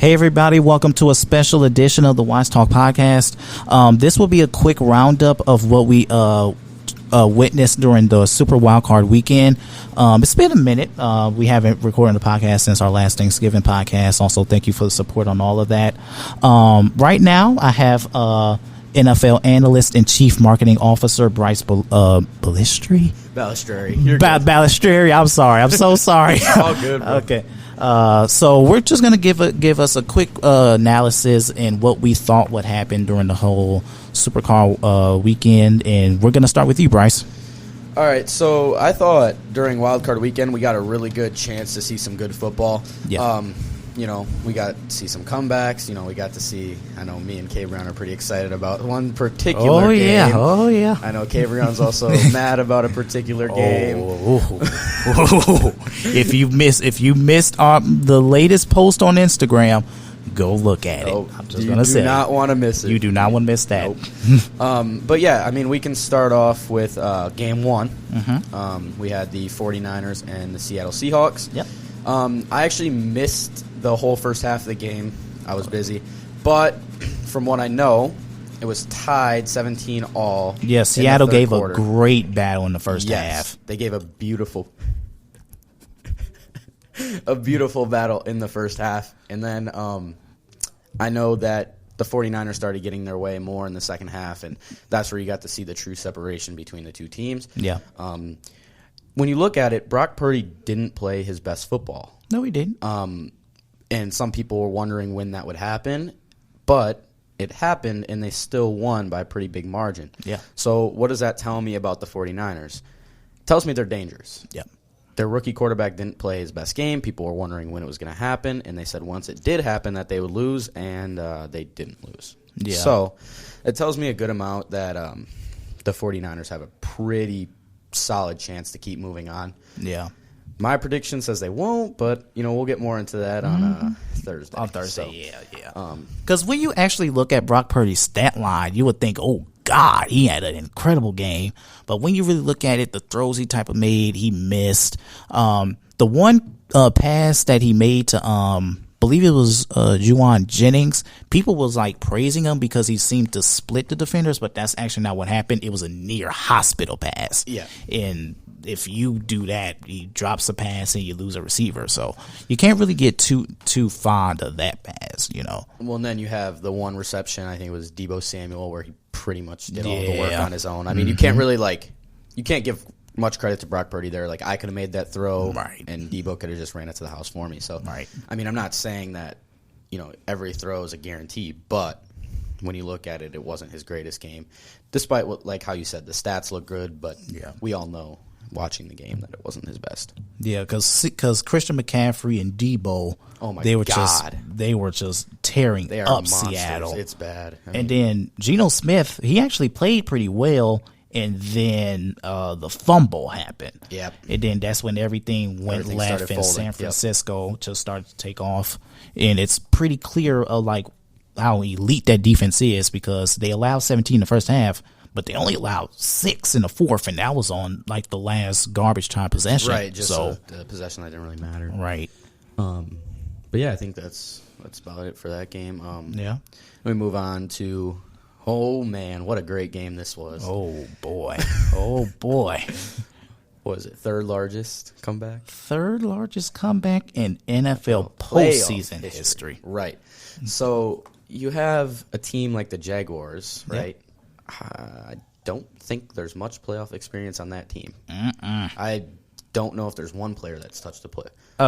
Hey everybody, welcome to a special edition of the Wise Talk podcast. This will be a quick roundup of what we witnessed during the Super Wildcard weekend. It's been a minute. We haven't recorded a podcast since our last Thanksgiving podcast. Also, thank you for the support on all of that. Right now, I have NFL analyst and chief marketing officer Bryce Balistreri. Balistreri. I'm sorry. I'm so sorry. All good, bro. Okay. So we're just gonna give us a quick analysis and what we thought would happen during the whole Supercar weekend, and we're gonna start with you, Bryce. All right, so I thought during Wildcard weekend we got a really good chance to see some good football. Yeah. We got to see some comebacks. We got to see. I know me and CaBreon are pretty excited about one particular game. Oh yeah. I know CaBreon's also mad about a particular game. If you missed the latest post on Instagram, go look at it. I'm just gonna say you do not want to miss it. You do not want to miss that. Nope. But yeah, I mean, we can start off with game one. Mm-hmm. We had the 49ers and the Seattle Seahawks. Yep. I actually missed the whole first half of the game. I was busy. But from what I know, it was tied 17-all. Yeah, Seattle gave a great battle in the first half. They gave a beautiful battle in the first half. And then I know that the 49ers started getting their way more in the second half, and that's where you got to see the true separation between the two teams. Yeah. When you look at it, Brock Purdy didn't play his best football. No, he didn't. And some people were wondering when that would happen, but it happened, and they still won by a pretty big margin. Yeah. So what does that tell me about the 49ers? It tells me they're dangerous. Yeah. Their rookie quarterback didn't play his best game. People were wondering when it was going to happen, and they said once it did happen that they would lose, and they didn't lose. Yeah. So it tells me a good amount that the 49ers have a pretty solid chance to keep moving on. Yeah. My prediction says they won't, but we'll get more into that on Thursday. On Thursday, So, yeah. Because when you actually look at Brock Purdy's stat line, you would think, oh, God, he had an incredible game. But when you really look at it, the throws he made, he missed. The one pass that he made to, believe it was Juwan Jennings, people was like praising him because he seemed to split the defenders, but that's actually not what happened. It was a near hospital pass. Yeah. And if you do that, he drops a pass and you lose a receiver. So you can't really get too fond of that pass, Well, and then you have the one reception, I think it was Deebo Samuel, where he pretty much did all the work on his own. I mean, you can't really you can't give much credit to Brock Purdy there. Like, I could have made that throw, and Deebo could have just ran it to the house for me. So, I mean, I'm not saying that, every throw is a guarantee, but when you look at it, it wasn't his greatest game. Despite what, how you said, the stats look good, but we all know watching the game that it wasn't his best. Yeah, because Christian McCaffrey and Deebo, they were just tearing up monsters. Seattle. It's bad. And then Geno Smith, he actually played pretty well, and then the fumble happened. Yep. And then that's when everything went left, and San Francisco just started to take off. And it's pretty clear how elite that defense is, because they allowed 17 in the first half, but they only allowed 6 in the fourth, and that was on the last garbage time possession. Right, just the possession that didn't really matter. Right. But yeah, I think that's about it for that game. Yeah. We move on to, oh man, what a great game this was. Oh boy. Oh boy. What was it? Third largest comeback? Third largest comeback in NFL postseason history. Right. So you have a team like the Jaguars, right? I don't think there's much playoff experience on that team. I don't know if there's one player that's touched the play.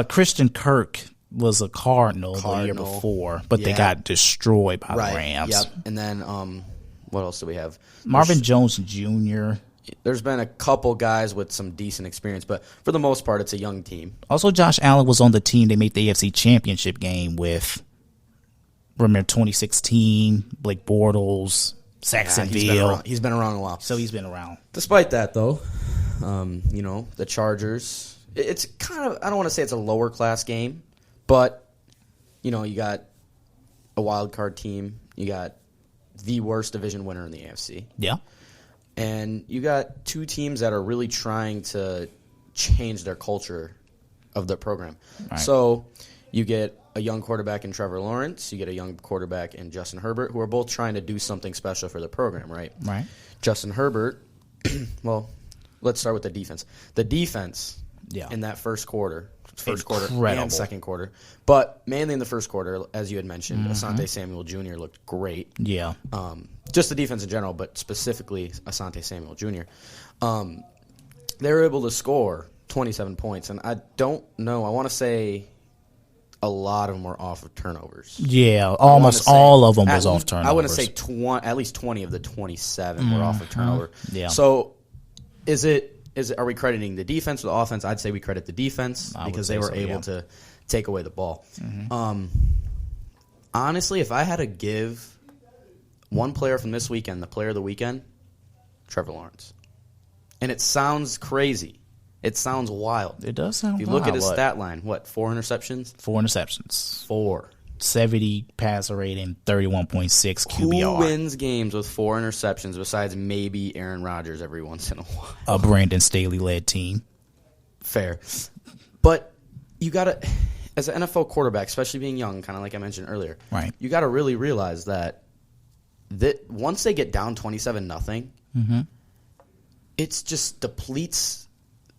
Christian Kirk was a Cardinal the year before, but they got destroyed by the Rams. Yep. And then what else do we have? Marvin Jones Jr. There's been a couple guys with some decent experience, but for the most part, it's a young team. Also, Josh Allen was on the team they made the AFC Championship game with. Remember 2016, Blake Bortles, Saxonville. He's been around a while. So he's been around. Despite that, though, the Chargers, it's kind of, I don't want to say it's a lower class game, but, you got a wild card team. You got the worst division winner in the AFC. Yeah. And you got two teams that are really trying to change their culture of the program. Right. So You get a young quarterback in Trevor Lawrence. You get a young quarterback in Justin Herbert, who are both trying to do something special for the program, right? Right. Justin Herbert, well, let's start with the defense. The defense in that first quarter and second quarter, but mainly in the first quarter, as you had mentioned, Asante Samuel Jr. looked great. Yeah. Just the defense in general, but specifically Asante Samuel Jr. They were able to score 27 points, and I don't know. I want to say a lot of them were off of turnovers. Yeah, almost all of them was off turnovers. I want to say at least 20 of the 27 were off of turnover. Yeah. So are we crediting the defense or the offense? I'd say we credit the defense because they were able to take away the ball. Honestly, if I had to give one player from this weekend the player of the weekend, Trevor Lawrence. And it sounds crazy. It sounds wild. It does sound wild. If you look at his stat line, 4 interceptions? 4 interceptions. 4. 70 passer rating, 31.6 QBR. Who wins games with 4 interceptions besides maybe Aaron Rodgers every once in a while? A Brandon Staley-led team. Fair. But you got to, as an NFL quarterback, especially being young, kind of like I mentioned earlier, right? You got to really realize that once they get down 27-0, it just depletes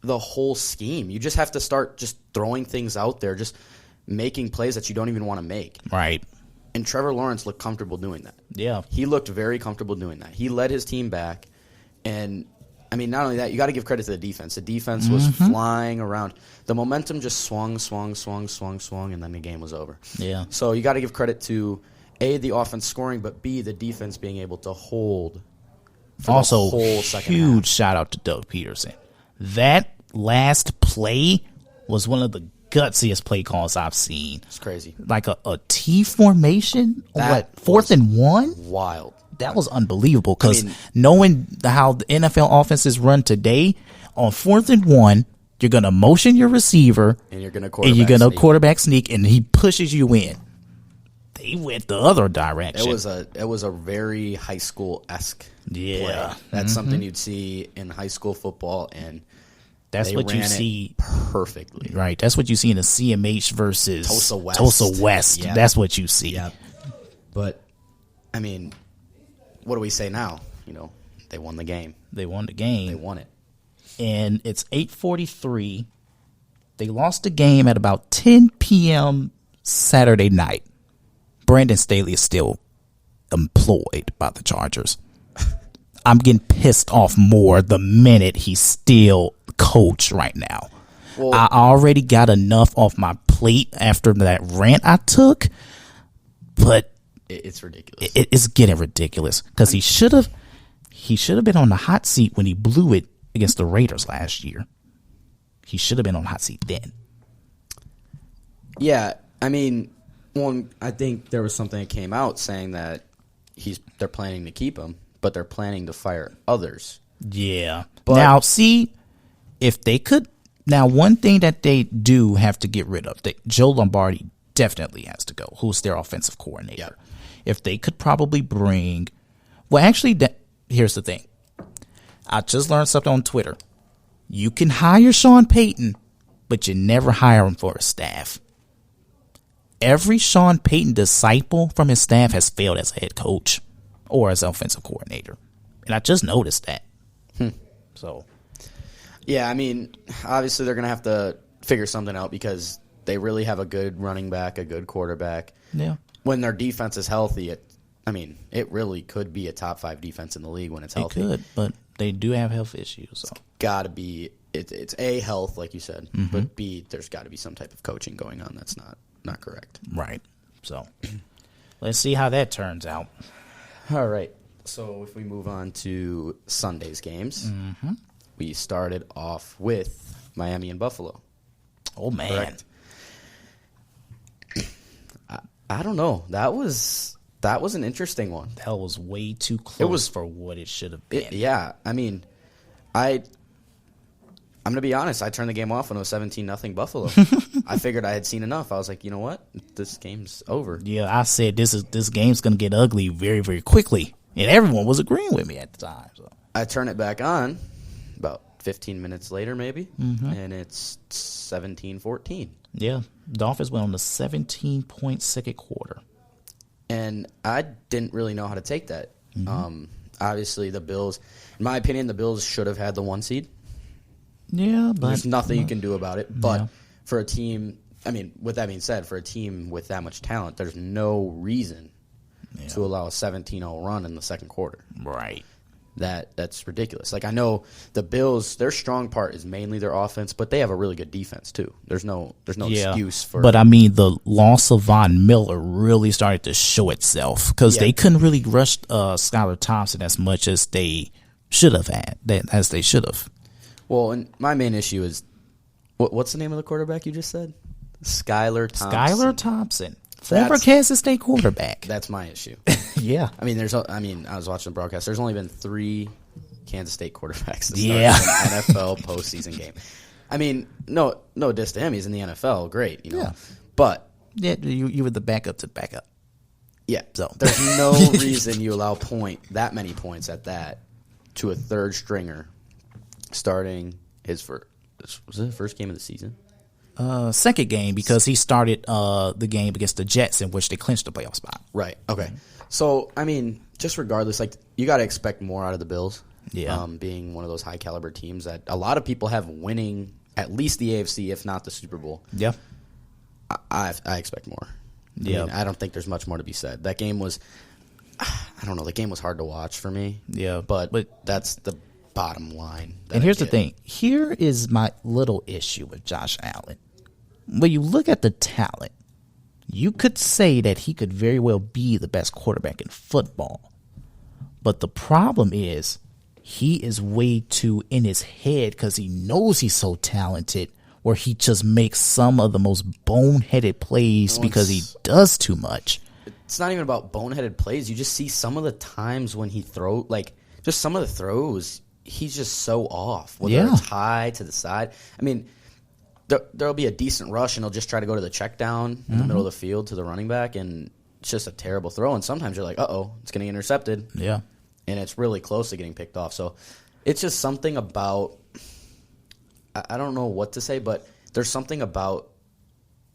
the whole scheme. You just have to start just throwing things out there, just making plays that you don't even want to make. Right. And Trevor Lawrence looked comfortable doing that. Yeah. He looked very comfortable doing that. He led his team back. And, I mean, not only that, you got to give credit to the defense. The defense was flying around. The momentum just swung, and then the game was over. Yeah. So you got to give credit to, A, the offense scoring, but B, the defense being able to hold for also, the whole second huge half. shout out to Doug Peterson. That last play was one of the gutsiest play calls I've seen. It's crazy. Like a T formation on 4th and 1? Wild. That was unbelievable because knowing how the NFL offenses run today, on 4th and 1, you're going to motion your receiver and you're going to quarterback sneak, and he pushes you in. They went the other direction. It was a very high school-esque play. That's something you'd see in high school football, and that's what you see perfectly. Right. That's what you see in the CMH versus Tulsa West. Yep. That's what you see. Yep. But, I mean, what do we say now? You know, they won the game. They won the game. They won it. And it's 8:43. They lost the game at about 10 p.m. Saturday night. Brandon Staley is still employed by the Chargers. I'm getting pissed off more the minute he's still coach right now. Well, I already got enough off my plate after that rant I took, but it's ridiculous. It's getting ridiculous because he should have been on the hot seat when he blew it against the Raiders last year. He should have been on the hot seat then. Yeah, I mean, I think there was something that came out saying that they're planning to keep him, but they're planning to fire others. Yeah. But now, see, if they could. Now, one thing that they do have to get rid of, Joe Lombardi definitely has to go, who's their offensive coordinator. Yep. If they could probably bring. Well, actually, here's the thing. I just learned something on Twitter. You can hire Sean Payton, but you never hire him for a staff. Every Sean Payton disciple from his staff has failed as a head coach or as an offensive coordinator. And I just noticed that. So, yeah, I mean, obviously they're going to have to figure something out because they really have a good running back, a good quarterback. Yeah. When their defense is healthy, it really could be a top 5 defense in the league when it's healthy. It could, but they do have health issues. So. It's got to be it's A, health, like you said, but B, there's got to be some type of coaching going on that's not correct. Right. So, let's see how that turns out. All right. So, if we move on to Sunday's games, we started off with Miami and Buffalo. Oh, man. Correct? I don't know. That was an interesting one. That was way too close for what it should have been. Yeah. I mean, I'm going to be honest. I turned the game off when it was 17-0 Buffalo. I figured I had seen enough. I was like, you know what? This game's over. Yeah, I said this game's going to get ugly very, very quickly. And everyone was agreeing with me at the time. So I turn it back on about 15 minutes later maybe, and it's 17-14. Yeah, Dolphins went on the 17-point second quarter. And I didn't really know how to take that. Obviously, the Bills, in my opinion, the Bills should have had the 1 seed. Yeah, but there's nothing you can do about it. But for a team, I mean, with that being said, for a team with that much talent, there's no reason to allow a 17-0 run in the second quarter. Right. That's ridiculous. Like, I know the Bills, their strong part is mainly their offense, but they have a really good defense too. There's no excuse for. But I mean, the loss of Von Miller really started to show itself because they couldn't really rush Skylar Thompson as much as they should have Well, and my main issue is what's the name of the quarterback you just said? Skylar Thompson. Former Kansas State quarterback. That's my issue. Yeah. I mean, I was watching the broadcast. There's only been 3 Kansas State quarterbacks to start an NFL postseason game. I mean, no diss to him. He's in the NFL. Great, you know. Yeah. But you were the backup to backup. Yeah. So there's no reason you allow that many points at that to a third stringer starting his first. Was it the first game of the season? Second game because he started the game against the Jets in which they clinched the playoff spot. Right. Okay. So I mean, just regardless, like you got to expect more out of the Bills. Yeah. Being one of those high caliber teams that a lot of people have winning at least the AFC, if not the Super Bowl. Yeah. I expect more. Yeah. I don't think there's much more to be said. That game was, I don't know. The game was hard to watch for me. Yeah. But that's the bottom line. And here's the thing. Here is my little issue with Josh Allen. When you look at the talent, you could say that he could very well be the best quarterback in football. But the problem is he is way too in his head because he knows he's so talented where he just makes some of the most boneheaded plays because he does too much. It's not even about boneheaded plays. You just see some of the times when he just some of the throws, he's just so off. Whether it's high to the side. I mean, there'll be a decent rush, and he'll just try to go to the check down in the middle of the field to the running back, and it's just a terrible throw. And sometimes you're like, uh-oh, it's getting intercepted. Yeah. And it's really close to getting picked off. So it's just something about – I don't know what to say, but there's something about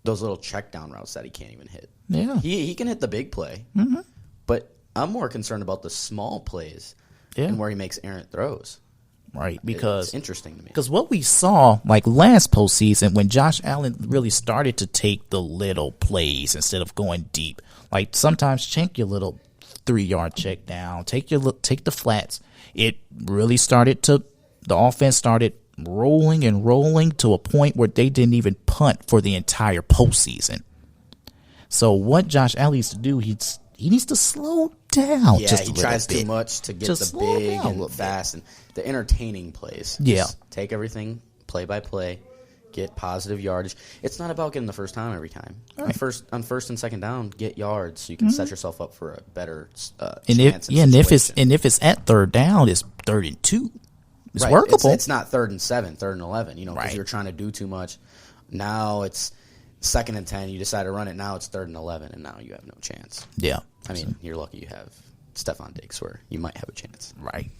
those little check down routes that he can't even hit. Yeah. He can hit the big play, but I'm more concerned about the small plays and where he makes errant throws. Right, because it's interesting to me. Because what we saw, like last postseason, when Josh Allen really started to take the little plays instead of going deep, like sometimes check your little 3-yard check down, take the flats. It really the offense started rolling and rolling to a point where they didn't even punt for the entire postseason. So what Josh Allen needs to do, he needs to slow down. Yeah, just he tries too much to get the big and fast and the entertaining plays. Yeah. Just take everything play by play, get positive yardage. It's not about getting the first down every time. Right. On first and second down, get yards so you can set yourself up for a better chance. And if it's at third down, it's 3rd and 2. It's workable. It's not 3rd and 7, 3rd and 11. Because you're trying to do too much. Now it's 2nd and 10. You decide to run it. Now it's 3rd and 11, and now you have no chance. Yeah. I mean, you're lucky you have Stephon Diggs where you might have a chance. Right.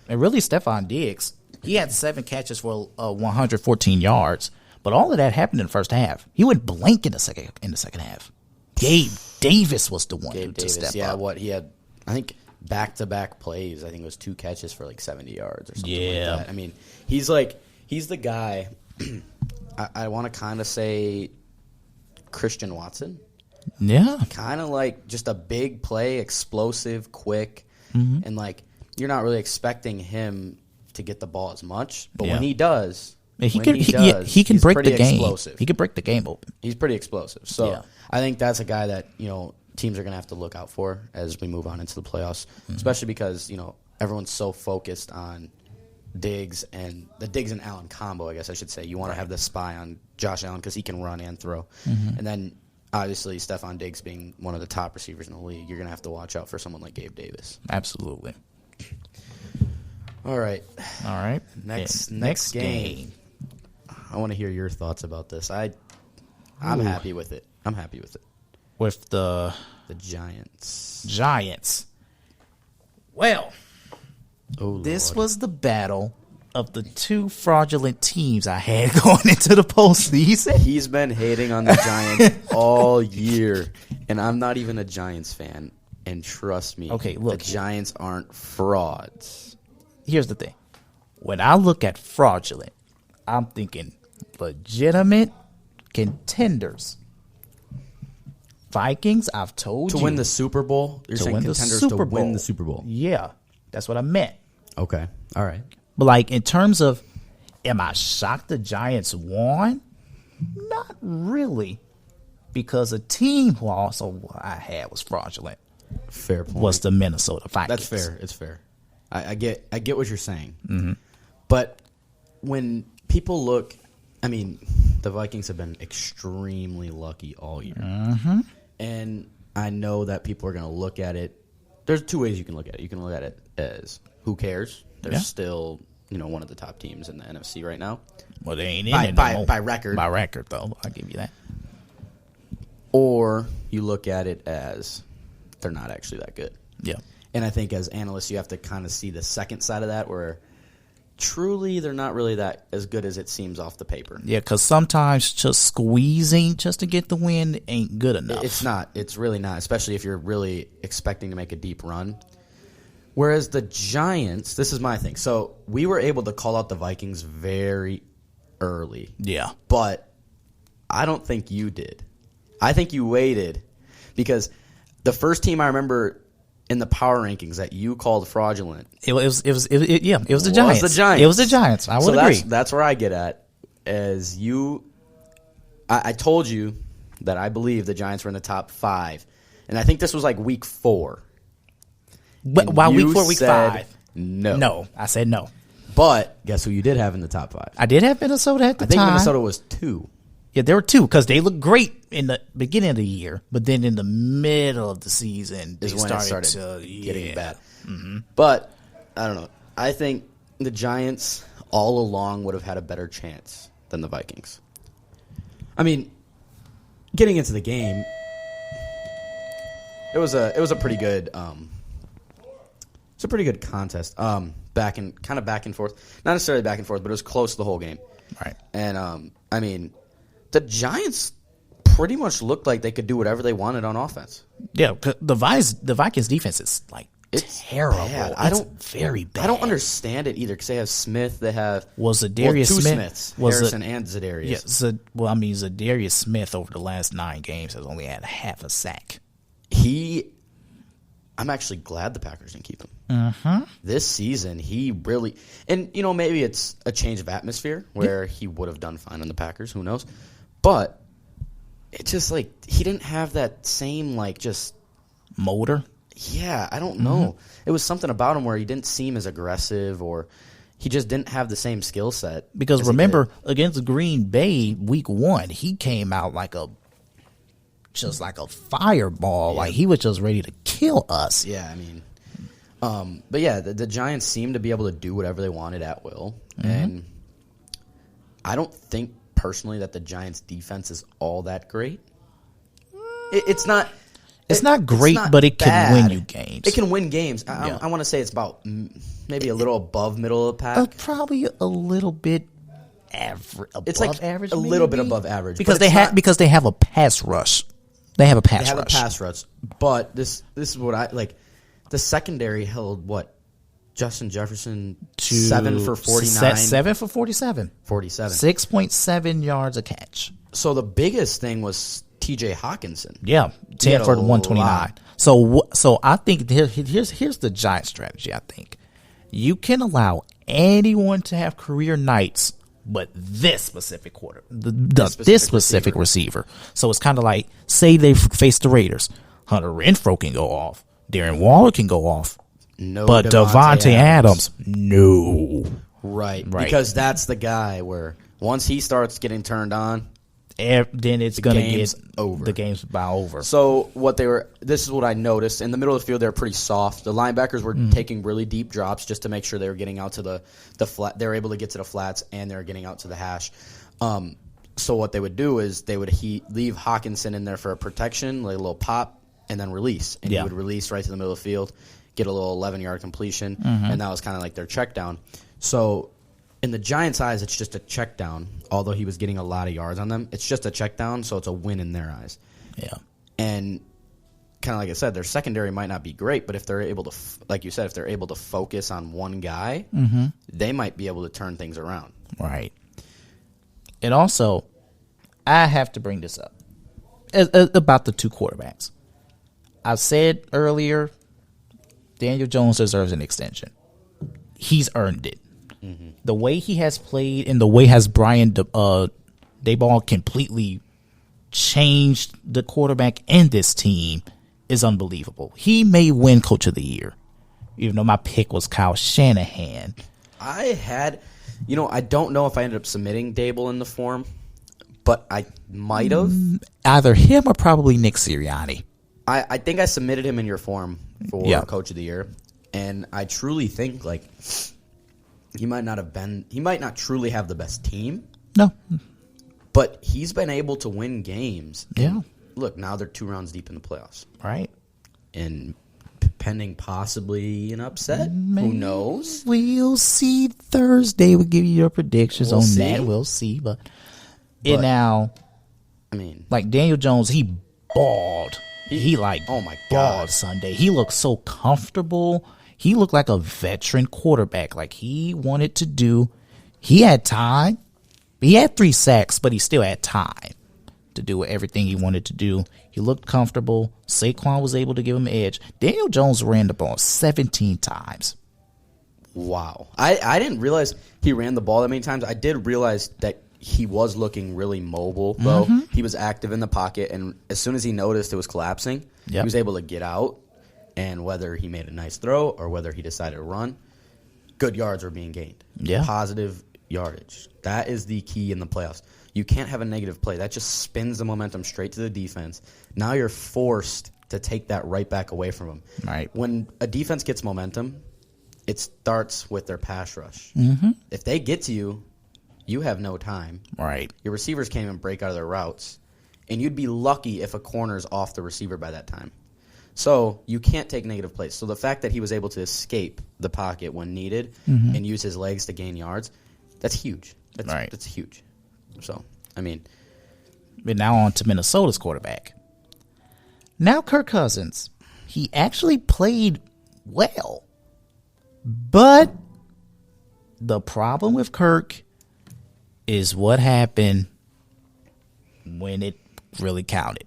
And really, Stephon Diggs, he had 7 catches for 114 yards, but all of that happened in the first half. He went blank in the second half. Gabe Davis was the one to step up. He had, I think, back-to-back plays. I think it was 2 catches for like 70 yards or something like that. I mean, he's the guy, I want to kind of say Christian Watson. Yeah. Kind of like just a big play, explosive, quick, and like you're not really expecting him to get the ball as much, but when he does, he can break the game. Explosive. He can break the game open. He's pretty explosive. So I think that's a guy that, teams are going to have to look out for as we move on into the playoffs, especially because, everyone's so focused on Diggs and the Diggs and Allen combo, I guess I should say. You want to have the spy on Josh Allen because he can run and throw. And then obviously, Stephon Diggs being one of the top receivers in the league, you're going to have to watch out for someone like Gabe Davis. Absolutely. All right. Next game. I want to hear your thoughts about this. I'm happy with it. With the Giants. Well, this was the battle of the two fraudulent teams I had going into the postseason. He's been hating on the Giants all year, and I'm not even a Giants fan. And trust me, the Giants aren't frauds. Here's the thing. When I look at fraudulent, I'm thinking legitimate contenders. Vikings, I've told you. To win the Super Bowl? You're saying contenders to win the Super Bowl? Yeah, that's what I meant. Okay, all right. But, like, in terms of, am I shocked the Giants won? Not really. Because a team who also I had was fraudulent. Fair point. Was the Minnesota Vikings. That's fair. It's fair. I get what you're saying. Mm-hmm. But when people look, I mean, the Vikings have been extremely lucky all year. Mm-hmm. And I know that people are going to look at it. There's two ways you can look at it. You can look at it as, who cares? They're still, one of the top teams in the NFC right now. Well, they ain't in it no more. By record. By record, though. I'll give you that. Or you look at it as they're not actually that good. Yeah. And I think as analysts, you have to kind of see the second side of that where truly they're not really that as good as it seems off the paper. Yeah, because sometimes just squeezing just to get the win ain't good enough. It's not. It's really not, especially if you're really expecting to make a deep run. Whereas the Giants, this is my thing. So we were able to call out the Vikings very early. Yeah. But I don't think you did. I think you waited because the first team I remember in the power rankings that you called fraudulent. It was the Giants. Was the Giants. It was the Giants. I would agree. That's where I get at. As you, I told you that I believe the Giants were in the top 5, and I think this was like week 4. But while week 4, week 5, no, I said no. But guess who you did have in the top 5? I did have Minnesota at the time. I think Minnesota was 2. Yeah, there were 2 because they looked great in the beginning of the year, but then in the middle of the season, they started getting bad. Mm-hmm. But I don't know. I think the Giants all along would have had a better chance than the Vikings. I mean, getting into the game, it was a pretty good it's a pretty good contest. Back and forth, not necessarily back and forth, but it was close the whole game. Right. And I mean, the Giants pretty much looked like they could do whatever they wanted on offense. Yeah, the Vikings defense is like terrible. Bad. It's very bad. I don't understand it either because they have Smith. They have Zadarius two Smith, Smiths, Harrison and Zadarius. Yeah, Zadarius Smith over the last 9 games has only had half a sack. I'm actually glad the Packers didn't keep him. Mm-hmm. This season, he really – and, maybe it's a change of atmosphere where he would have done fine on the Packers. Who knows? But it's just like he didn't have that same just – motor? Yeah, I don't know. It was something about him where he didn't seem as aggressive or he just didn't have the same skill set. Because remember, against Green Bay, week 1, he came out like a fireball. Yeah. Like he was just ready to kill us. Yeah, I mean, but yeah, the Giants seemed to be able to do whatever they wanted at will, and I don't think personally that the Giants' defense is all that great. It's not. It's not great, but it can win you games. It can win games. I want to say it's about maybe a little above middle of the pack. Probably a little bit average. It's like average, a little bit above average because they have a pass rush. They have a pass rush. But this is what I like. The secondary held what? Justin Jefferson 7 for 49. 7 for 47. 6.7 yards a catch. So the biggest thing was T.J. Hawkinson. Yeah, 10 for 129. So I think here's the Giants strategy. I think you can allow anyone to have career nights, but this specific this specific receiver. So it's kind of like, say they face the Raiders. Hunter Renfrow can go off. Darren Waller can go off. No, but Devontae Adams, no. Right, because that's the guy where once he starts getting turned on, then it's going to get over. The game's about over. So this is what I noticed. In the middle of the field, they're pretty soft. The linebackers were taking really deep drops just to make sure they were getting out to the flat. They were able to get to the flats, and they were getting out to the hash. So what they would do is they would leave Hawkinson in there for a protection, like a little pop, and then release. And he would release right to the middle of the field, get a little 11-yard completion, and that was kind of like their check down. So In the Giants' eyes, it's just a check down. Although he was getting a lot of yards on them, it's just a check down, so it's a win in their eyes. Yeah. And kind of like I said, their secondary might not be great, but if they're able to, like you said, if they're able to focus on one guy, they might be able to turn things around. Right. And also, I have to bring this up about the two quarterbacks. I said earlier, Daniel Jones deserves an extension. He's earned it. The way he has played and the way has Brian Daboll completely changed the quarterback in this team is unbelievable. He may win Coach of the Year, even though my pick was Kyle Shanahan. I don't know if I ended up submitting Daboll in the form, but I might have. Either him or probably Nick Sirianni. I think I submitted him in your form for Coach of the Year, and I truly think he might not truly have the best team. No. But he's been able to win games. Yeah. Look, now they're 2 rounds deep in the playoffs. Right. And pending possibly an upset, who knows? We'll see Thursday. We'll give you your predictions on that. We'll see. But now, I mean, like Daniel Jones, he balled. He oh my balled God. Sunday. He looked so comfortable. He looked like a veteran quarterback. Like he wanted to do. He had time. He had 3 sacks, but he still had time to do everything he wanted to do. He looked comfortable. Saquon was able to give him an edge. Daniel Jones ran the ball 17 times. Wow. I didn't realize he ran the ball that many times. I did realize that he was looking really mobile, though. He was active in the pocket, and as soon as he noticed it was collapsing, he was able to get out, and whether he made a nice throw or whether he decided to run, good yards were being gained. Yeah. Positive yardage. That is the key in the playoffs. You can't have a negative play. That just spins the momentum straight to the defense. Now you're forced to take that right back away from them. Right. When a defense gets momentum, it starts with their pass rush. If they get to you, you have no time. Right. Your receivers can't even break out of their routes. And you'd be lucky if a corner's off the receiver by that time. So you can't take negative plays. So the fact that he was able to escape the pocket when needed and use his legs to gain yards, that's huge. That's huge. So, I mean. But now on to Minnesota's quarterback. Now Kirk Cousins. He actually played well. But the problem with Kirk is what happened when it really counted.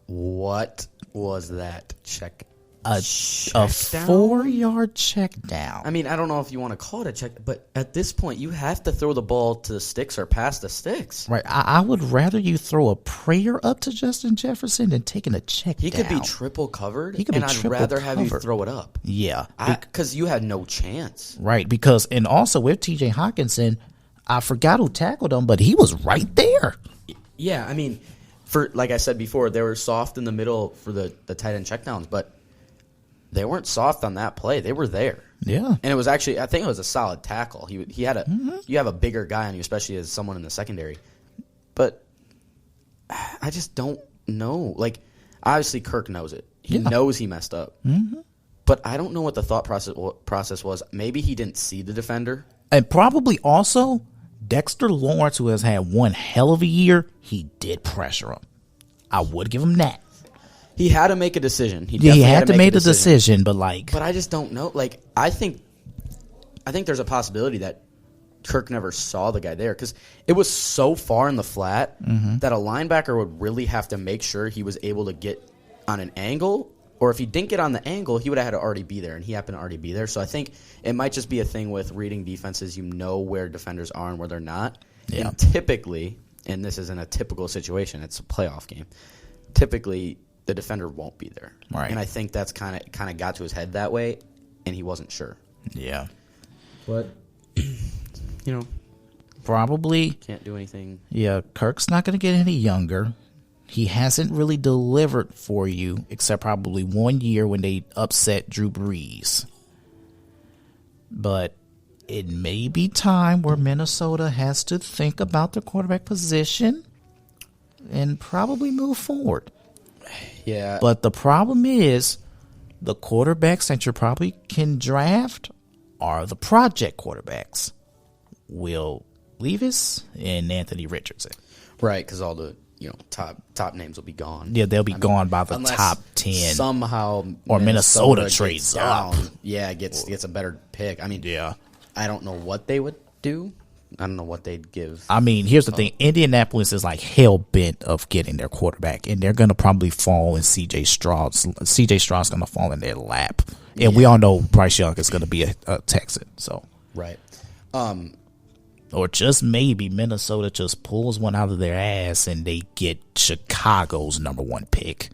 What was that check? A 4-yard check down. I mean, I don't know if you want to call it a check, but at this point, you have to throw the ball to the sticks or past the sticks. Right. I would rather you throw a prayer up to Justin Jefferson than taking a check down. He could be triple covered, and I'd rather have you throw it up. Yeah. Because you had no chance. Right. Because, and also with TJ Hawkinson, I forgot who tackled him, but he was right there. Yeah, I mean, like I said before, they were soft in the middle for the tight end checkdowns, but they weren't soft on that play. They were there. Yeah. And it was actually, I think it was a solid tackle. He had you have a bigger guy on you, especially as someone in the secondary. But I just don't know. Like, obviously Kirk knows it. He knows he messed up. But I don't know what the thought process was. Maybe he didn't see the defender. And probably also Dexter Lawrence, who has had one hell of a year, he did pressure him. I would give him that. He had to make a decision. He had to make a decision, but I just don't know. Like, I think there's a possibility that Kirk never saw the guy there because it was so far in the flat that a linebacker would really have to make sure he was able to get on an angle, or if he didn't get on the angle, he would have had to already be there, and he happened to already be there. So I think it might just be a thing with reading defenses. You know where defenders are and where they're not. Yeah. And typically, and this isn't a typical situation, it's a playoff game, typically the defender won't be there. Right. And I think that's kind of got to his head that way, and he wasn't sure. Yeah. But, probably can't do anything. Yeah, Kirk's not going to get any younger. He hasn't really delivered for you, except probably 1 year when they upset Drew Brees. But it may be time where Minnesota has to think about the quarterback position and probably move forward. Yeah. But the problem is the quarterbacks that you probably can draft are the project quarterbacks. Will Levis and Anthony Richardson. Right, because all the top names will be gone. Yeah, they'll be gone by the top 10. Somehow, or Minnesota trades up. Yeah, gets a better pick. I mean, yeah, I don't know what they would do. I don't know what they'd give. I mean, here's the thing: Indianapolis is like hell bent of getting their quarterback, and they're gonna probably fall in C.J. Stroud. C.J. Stroud's gonna fall in their lap, and we all know Bryce Young is gonna be a Texan. So right. Or just maybe Minnesota just pulls one out of their ass and they get Chicago's number 1 pick.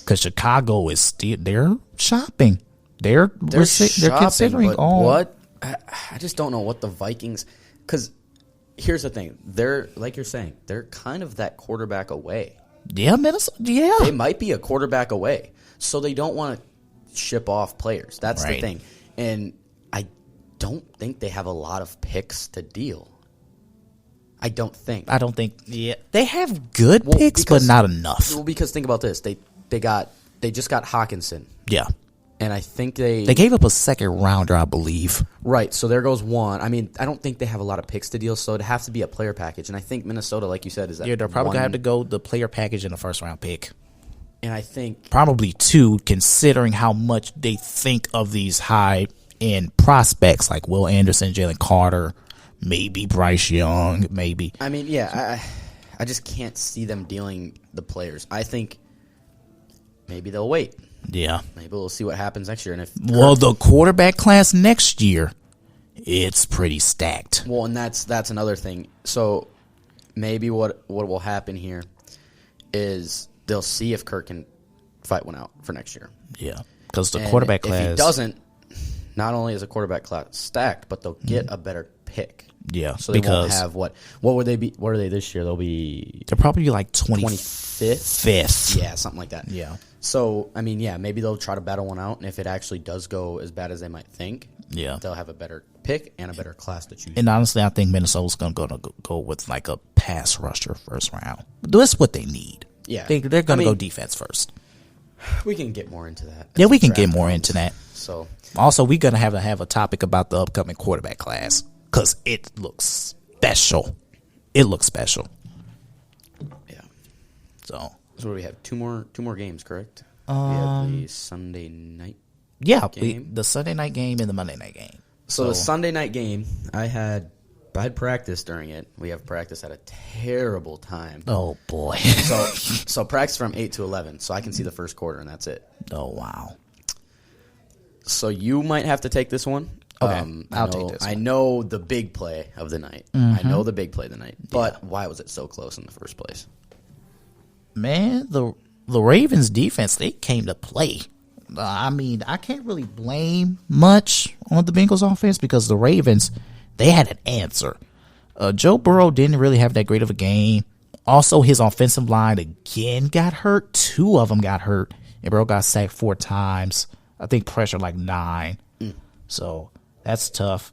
Because Chicago is still, they're shopping. They're considering all. What? I just don't know what the Vikings, because here's the thing. They're, like you're saying, they're kind of that quarterback away. Yeah, Minnesota, yeah. They might be a quarterback away. So they don't want to ship off players. That's the thing. And I don't think they have a lot of picks to deal. I don't think. Yeah. They have good picks, but not enough. Well, because think about this. They just got Hawkinson. Yeah. And I think they gave up a second rounder, I believe. Right. So there goes one. I mean, I don't think they have a lot of picks to deal, so it'd have to be a player package. And I think Minnesota, like you said, is that they're probably going to have to go the player package in the first round pick. And I think probably 2, considering how much they think of these high end prospects like Will Anderson, Jalen Carter, maybe Bryce Young, maybe. I mean, yeah, I just can't see them dealing the players. I think maybe they'll wait. Yeah. Maybe we'll see what happens next year. And the quarterback class next year, it's pretty stacked. Well, and that's another thing. So maybe what will happen here is they'll see if Kirk can fight one out for next year. Yeah, because the quarterback class. If he doesn't, not only is the quarterback class stacked, but they'll get a better pick. Yeah, so they won't have what would they be? What are they this year? They'll probably be like 25th. Yeah, something like that. Yeah. So I mean, yeah, maybe they'll try to battle one out, and if it actually does go as bad as they might think, they'll have a better pick and a better class to choose. And honestly, I think Minnesota's going to go with like a pass rusher first round. That's what they need. Yeah, they're going to go defense first. We can get more into that. Yeah, we can get more into that. So also, we're going to have a topic about the upcoming quarterback class. Because it looks special. Yeah. So what do we have? Two more games, correct? We have the Sunday night. Yeah, the Sunday night game and the Monday night game. So the Sunday night game, I had practice during it. We have practice at a terrible time. Oh boy. so practice from 8 to 11. So I can see the first quarter and that's it. Oh wow. So you might have to take this one. Okay, I'll take this one. I know the big play of the night. I know the big play of the night. But why was it so close in the first place? Man, the Ravens defense, they came to play. I mean, I can't really blame much on the Bengals offense because the Ravens, they had an answer. Joe Burrow didn't really have that great of a game. Also, his offensive line again got hurt. 2 of them got hurt. And Burrow got sacked 4 times. I think pressure like 9. So that's tough.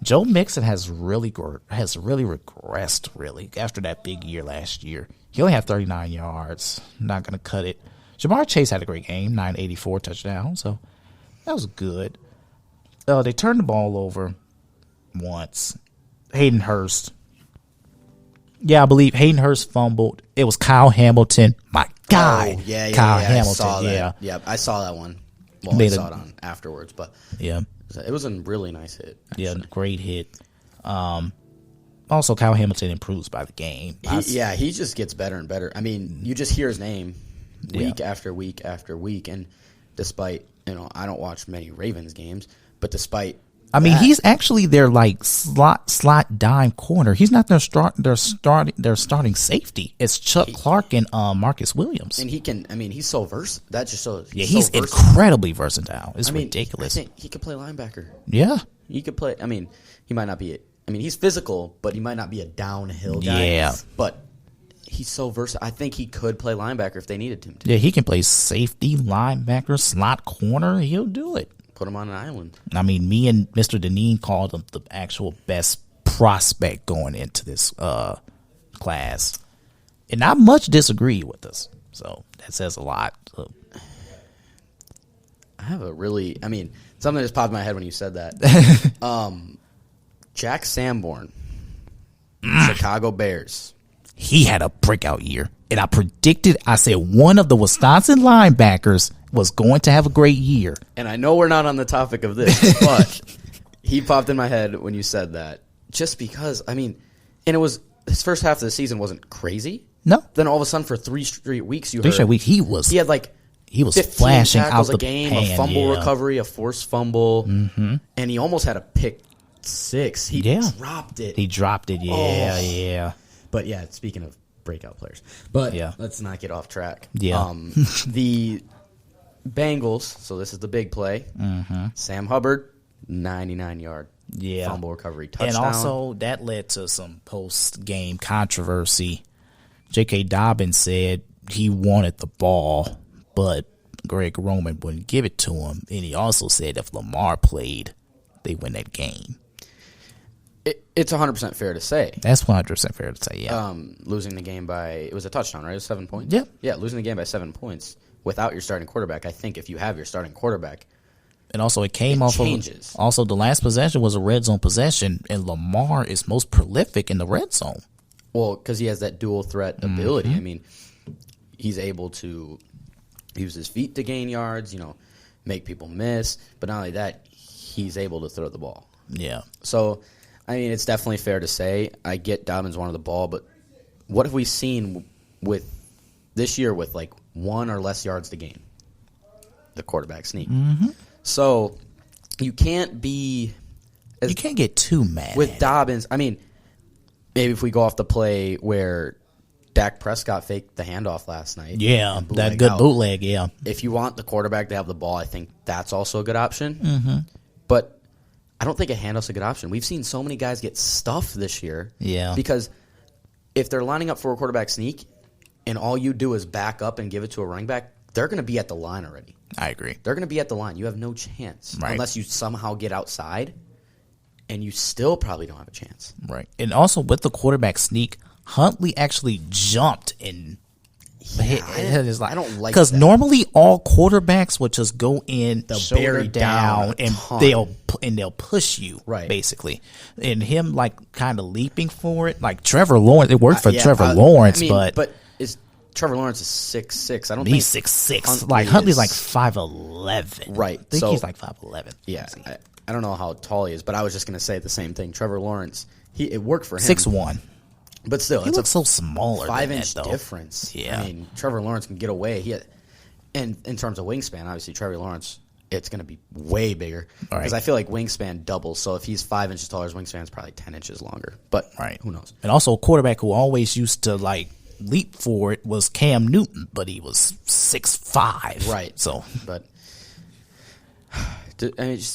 Joe Mixon has really regressed, really, after that big year last year. He only had 39 yards. Not going to cut it. Jamar Chase had a great game, 984 touchdown, so that was good. They turned the ball over once. Hayden Hurst. Yeah, I believe Hayden Hurst fumbled. It was Kyle Hamilton. My guy. Oh, yeah, Kyle Hamilton, I saw that. Yeah, I saw that one. Well, I saw it on afterwards, but yeah. It was a really nice hit. Actually. Yeah, great hit. Also, Kyle Hamilton improves by the game. He just gets better and better. I mean, you just hear his name week after week after week, and despite, I don't watch many Ravens games, but despite he's actually their like slot dime corner. He's not their starting safety. It's Chuck Clark and Marcus Williams. And he's so versatile. That just shows. He's incredibly versatile. It's ridiculous. I think he could play linebacker. Yeah. He could play. He might not be. He's physical, but he might not be a downhill guy. Yeah. But he's so versatile. I think he could play linebacker if they needed him to. Yeah, he can play safety, linebacker, slot corner. He'll do it. Put him on an island. Me and Mr. Deneen called him the actual best prospect going into this class. And not much disagree with us. So that says a lot. So. I have something just popped in my head when you said that. Jack Sanborn, Chicago Bears. He had a breakout year. And I said one of the Wisconsin linebackers was going to have a great year. And I know we're not on the topic of this, but he popped in my head when you said that. Just because, and it was, his first half of the season wasn't crazy. No. Then all of a sudden for 3 straight weeks, he was flashing out the game, a fumble recovery, a forced fumble, and he almost had a pick 6. He dropped it. Yeah. But yeah, speaking of breakout players, but let's not get off track. Yeah. The Bengals. So this is the big play. Sam Hubbard, 99-yard fumble recovery touchdown, and also that led to some post-game controversy. J.K. Dobbins said he wanted the ball, but Greg Roman wouldn't give it to him, and he also said if Lamar played, they win that game. It's 100% fair to say. That's 100% fair to say, yeah. Losing the game by, it was a touchdown, right? It was 7 points? Yeah. Yeah, losing the game by 7 points without your starting quarterback. I think if you have your starting quarterback, and also it changes. Also, the last possession was a red zone possession, and Lamar is most prolific in the red zone. Well, because he has that dual threat ability. He's able to use his feet to gain yards, make people miss. But not only that, he's able to throw the ball. Yeah. So, it's definitely fair to say. I get Dobbins wanted the ball, but what have we seen with this year with like 1 or less yards to gain? The quarterback sneak. So you can't get too mad with Dobbins. Maybe if we go off the play where Dak Prescott faked the handoff last night. Yeah, that good bootleg, yeah. If you want the quarterback to have the ball, I think that's also a good option. But I don't think a handoff's a good option. We've seen so many guys get stuffed this year. Yeah. Because if they're lining up for a quarterback sneak and all you do is back up and give it to a running back, they're going to be at the line already. I agree. They're going to be at the line. You have no chance unless you somehow get outside, and you still probably don't have a chance. Right. And also with the quarterback sneak, Huntley actually jumped and I don't like because normally all quarterbacks would just go in, they'll shoulder bury down, and they'll push you basically. And him kind of leaping for it, like Trevor Lawrence. It worked for Trevor Lawrence, but is Trevor Lawrence is 6'6". I don't think he's 6'6". Huntley's like 5'11". Right. I think he's like 5'11". Yeah. I don't know how tall he is, but I was just going to say the same thing. Trevor Lawrence, it worked for him. 6'1". But still, he looks so smaller. 5-inch difference. Yeah. Trevor Lawrence can get away. And in terms of wingspan, obviously Trevor Lawrence, it's going to be way bigger because I feel like wingspan doubles. So if he's 5 inches taller, his wingspan is probably 10 inches longer. But who knows? And also a quarterback who always used to leap for it was Cam Newton, but he was 6'5". Right. So, but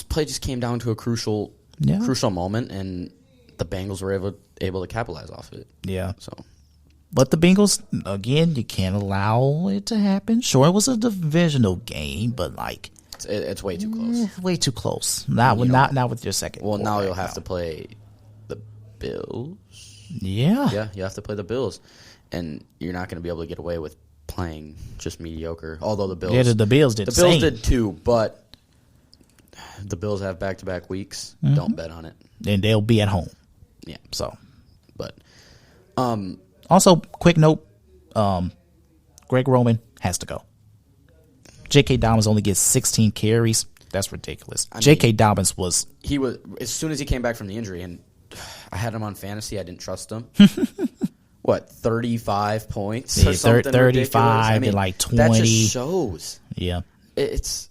play just came down to a crucial moment, and the Bengals were able to capitalize off it. Yeah. So, but the Bengals, again, you can't allow it to happen. Sure, it was a divisional game, but it's way too close. Way too close. Not with your second. Well, now you'll have to play the Bills. Yeah. Yeah, you have to play the Bills, and you're not going to be able to get away with playing just mediocre. Although the Bills, the Bills did too, but the Bills have back-to-back weeks. Don't bet on it. And they'll be at home. Yeah. So, but also, quick note: Greg Roman has to go. J.K. Dobbins only gets 16 carries. That's ridiculous. J.K. Dobbins he was as soon as he came back from the injury, and I had him on fantasy. I didn't trust him. 35 points or something 35 and 20. That just shows. Yeah. It's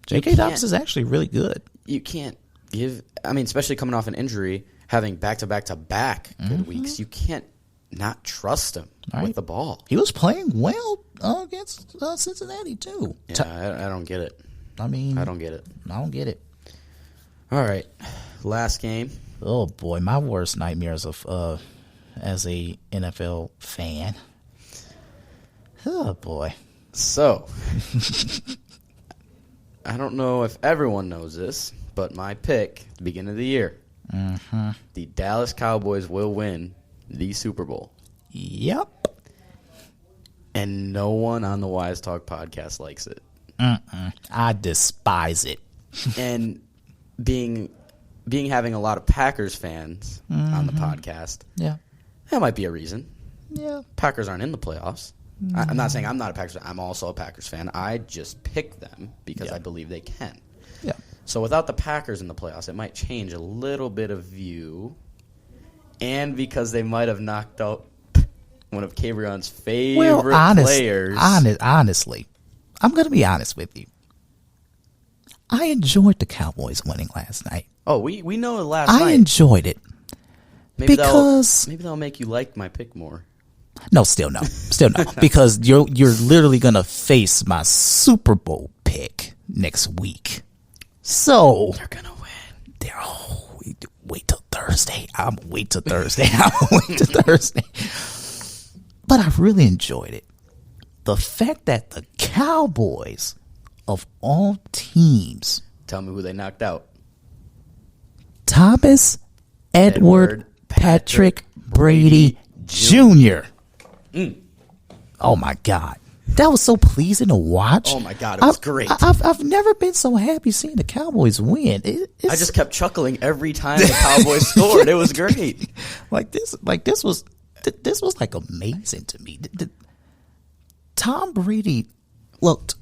J.K. Dobbins is actually really good. You can't give especially coming off an injury, having back-to-back good weeks, you can't not trust him with the ball. He was playing well against Cincinnati, too. Yeah, I don't get it. I don't get it. I don't get it. All right. Last game. Oh, boy. My worst nightmares as a NFL fan. Oh, boy. So, I don't know if everyone knows this, but my pick at the beginning of the year, the Dallas Cowboys will win the Super Bowl. Yep. And no one on the Wise Talk podcast likes it. I despise it. And being having a lot of Packers fans on the podcast, that might be a reason. Yeah. Packers aren't in the playoffs. I'm not saying I'm not a Packers fan. I'm also a Packers fan. I just pick them because I believe they can. Yeah. So without the Packers in the playoffs, it might change a little bit of view. And because they might have knocked out one of CaBreon's favorite players. Honestly, I'm going to be honest with you. I enjoyed the Cowboys winning last night. Oh, we know last night. I enjoyed it. Maybe because that'll make you like my pick more. No, still no. Because you're literally going to face my Super Bowl pick next week. So they're going to win. Wait till Thursday. I'm gonna wait till Thursday. But I really enjoyed it. The fact that the Cowboys, of all teams, tell me who they knocked out. Thomas Edward Patrick Brady Jr. Oh my God. That was so pleasing to watch. Oh, my God. It was great. I've never been so happy seeing the Cowboys win. I just kept chuckling every time the Cowboys scored. It was great. This was like amazing to me. Tom Brady looked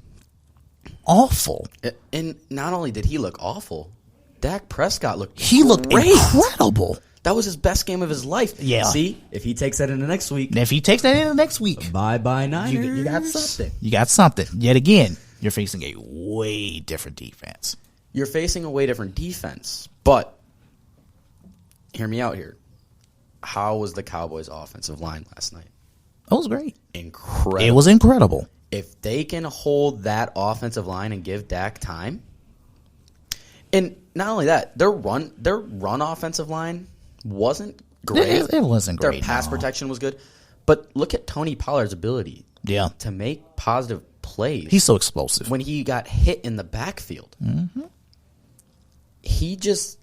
awful. And not only did he look awful, Dak Prescott looked great. Incredible. That was his best game of his life. Yeah. See, if he takes that into next week. Bye-bye Niners. You got something. You got something. Yet again, you're facing a way different defense. You're facing a way different defense. But, hear me out here. How was the Cowboys' offensive line last night? It was great. Incredible. It was incredible. If they can hold that offensive line and give Dak time. And not only that, their run offensive line wasn't great. It wasn't great. Their pass protection was good. But look at Tony Pollard's ability to make positive plays. He's so explosive. When he got hit in the backfield, he just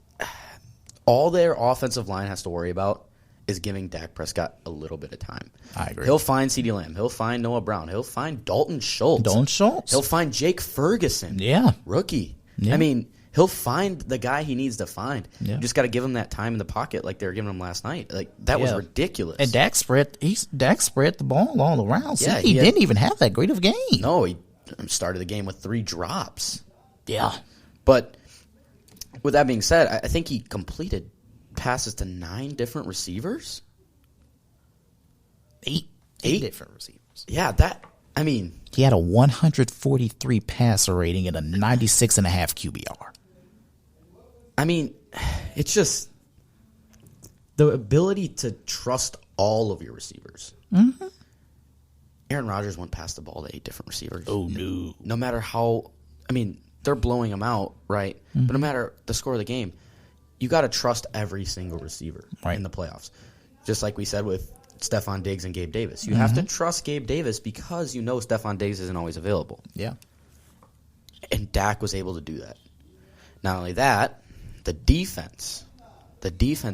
– all their offensive line has to worry about is giving Dak Prescott a little bit of time. I agree. He'll find CeeDee Lamb. He'll find Noah Brown. He'll find Dalton Schultz. He'll find Jake Ferguson. Yeah. Rookie. Yeah. I mean – he'll find the guy he needs to find. Yeah. You just got to give him that time in the pocket like they were giving him last night. Like that was ridiculous. And Dak spread the ball all around. So Yeah, he didn't even have that great of a game. No, he started the game with 3 drops. Yeah. But with that being said, I think he completed passes to 9 different receivers. 8 different receivers. Yeah, he had a 143 passer rating and a 96.5 QBR. I mean, it's just the ability to trust all of your receivers. Mm-hmm. Aaron Rodgers went past the ball to 8 different receivers. Oh, no. No matter how – I mean, they're blowing them out, right? Mm-hmm. But no matter the score of the game, you got to trust every single receiver in the playoffs. Just like we said with Stephon Diggs and Gabe Davis. You have to trust Gabe Davis because you know Stephon Diggs isn't always available. Yeah. And Dak was able to do that. Not only that, the defense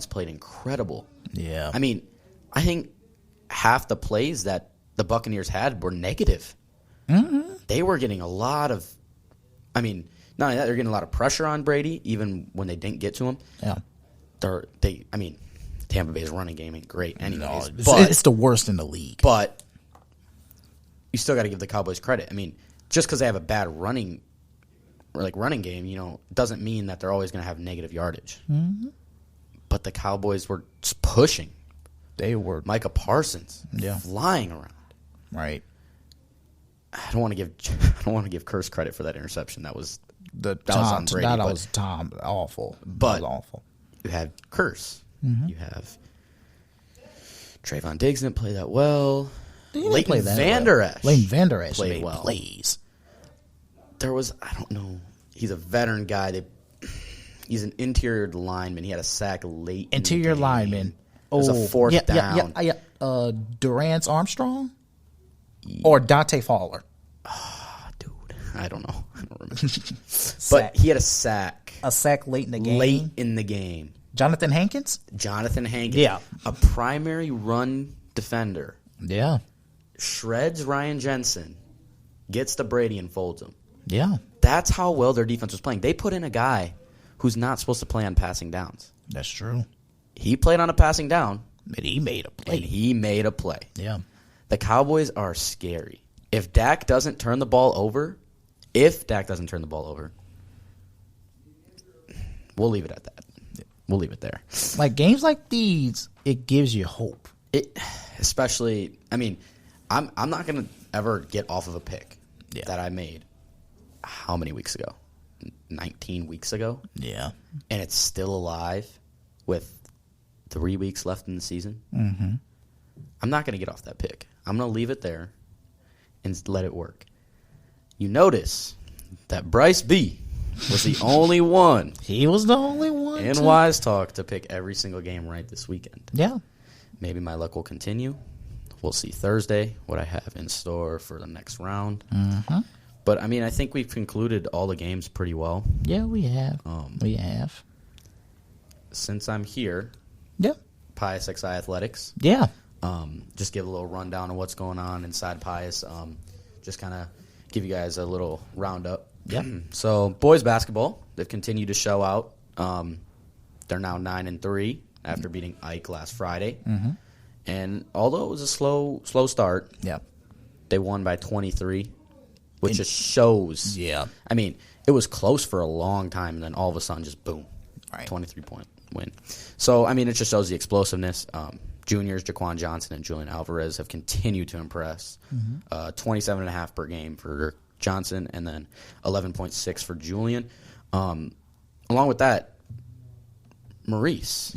played incredible. Yeah. I mean, I think half the plays that the Buccaneers had were negative. Mm-hmm. They were getting a lot of – I mean, not only that, they're getting a lot of pressure on Brady even when they didn't get to him. Yeah. Tampa Bay's running game ain't great anyways. No, it's the worst in the league. But you still got to give the Cowboys credit. I mean, just because they have a bad running game, doesn't mean that they're always going to have negative yardage. Mm-hmm. But the Cowboys were just pushing. They were. Micah Parsons flying around. Right. I don't want to give Curse credit for that interception. That was on Brady. That was Tom. Awful. But that was awful. You had Curse. Mm-hmm. You have Trayvon Diggs didn't play that well. Leighton Vander Esch played well. Plays. There was, I don't know, he's a veteran guy. He's an interior lineman. He had a sack late. Interior lineman. It was a 4th down. Yeah. Durance Armstrong or Dante Fowler. Dude, I don't know. I don't remember. But he had a sack. A sack late in the game. Jonathan Hankins? Yeah. A primary run defender. Yeah. Shreds Ryan Jensen. Gets to Brady and folds him. Yeah. That's how well their defense was playing. They put in a guy who's not supposed to play on passing downs. That's true. He played on a passing down. And he made a play. Yeah. The Cowboys are scary. If Dak doesn't turn the ball over, we'll leave it at that. We'll leave it there. Like games like these, it gives you hope. Especially, I mean, I'm not going to ever get off of a pick that I made how many weeks ago? 19 weeks ago? Yeah. And it's still alive with 3 weeks left in the season. Mm-hmm. I'm not going to get off that pick. I'm going to leave it there and let it work. You notice that Bryce B was the only one. He was the only one in Wise Talk to pick every single game right this weekend. Yeah. Maybe my luck will continue. We'll see Thursday what I have in store for the next round. Mm-hmm. But, I mean, I think we've concluded all the games pretty well. Yeah, we have. Since I'm here, Pius XI Athletics. Yeah. Just give a little rundown of what's going on inside Pius. Just kind of give you guys a little roundup. Yeah. So, boys basketball, they've continued to show out. They're now 9-3 after beating Ike last Friday. Mm-hmm. And although it was a slow start, they won by 23, which just shows. Yeah. I mean, it was close for a long time, and then all of a sudden, just boom, 23-point win. So, I mean, it just shows the explosiveness. Juniors Jaquan Johnson and Julian Alvarez have continued to impress. 27.5 per game for Johnson, and then 11.6 for Julian. Along with that, Maurice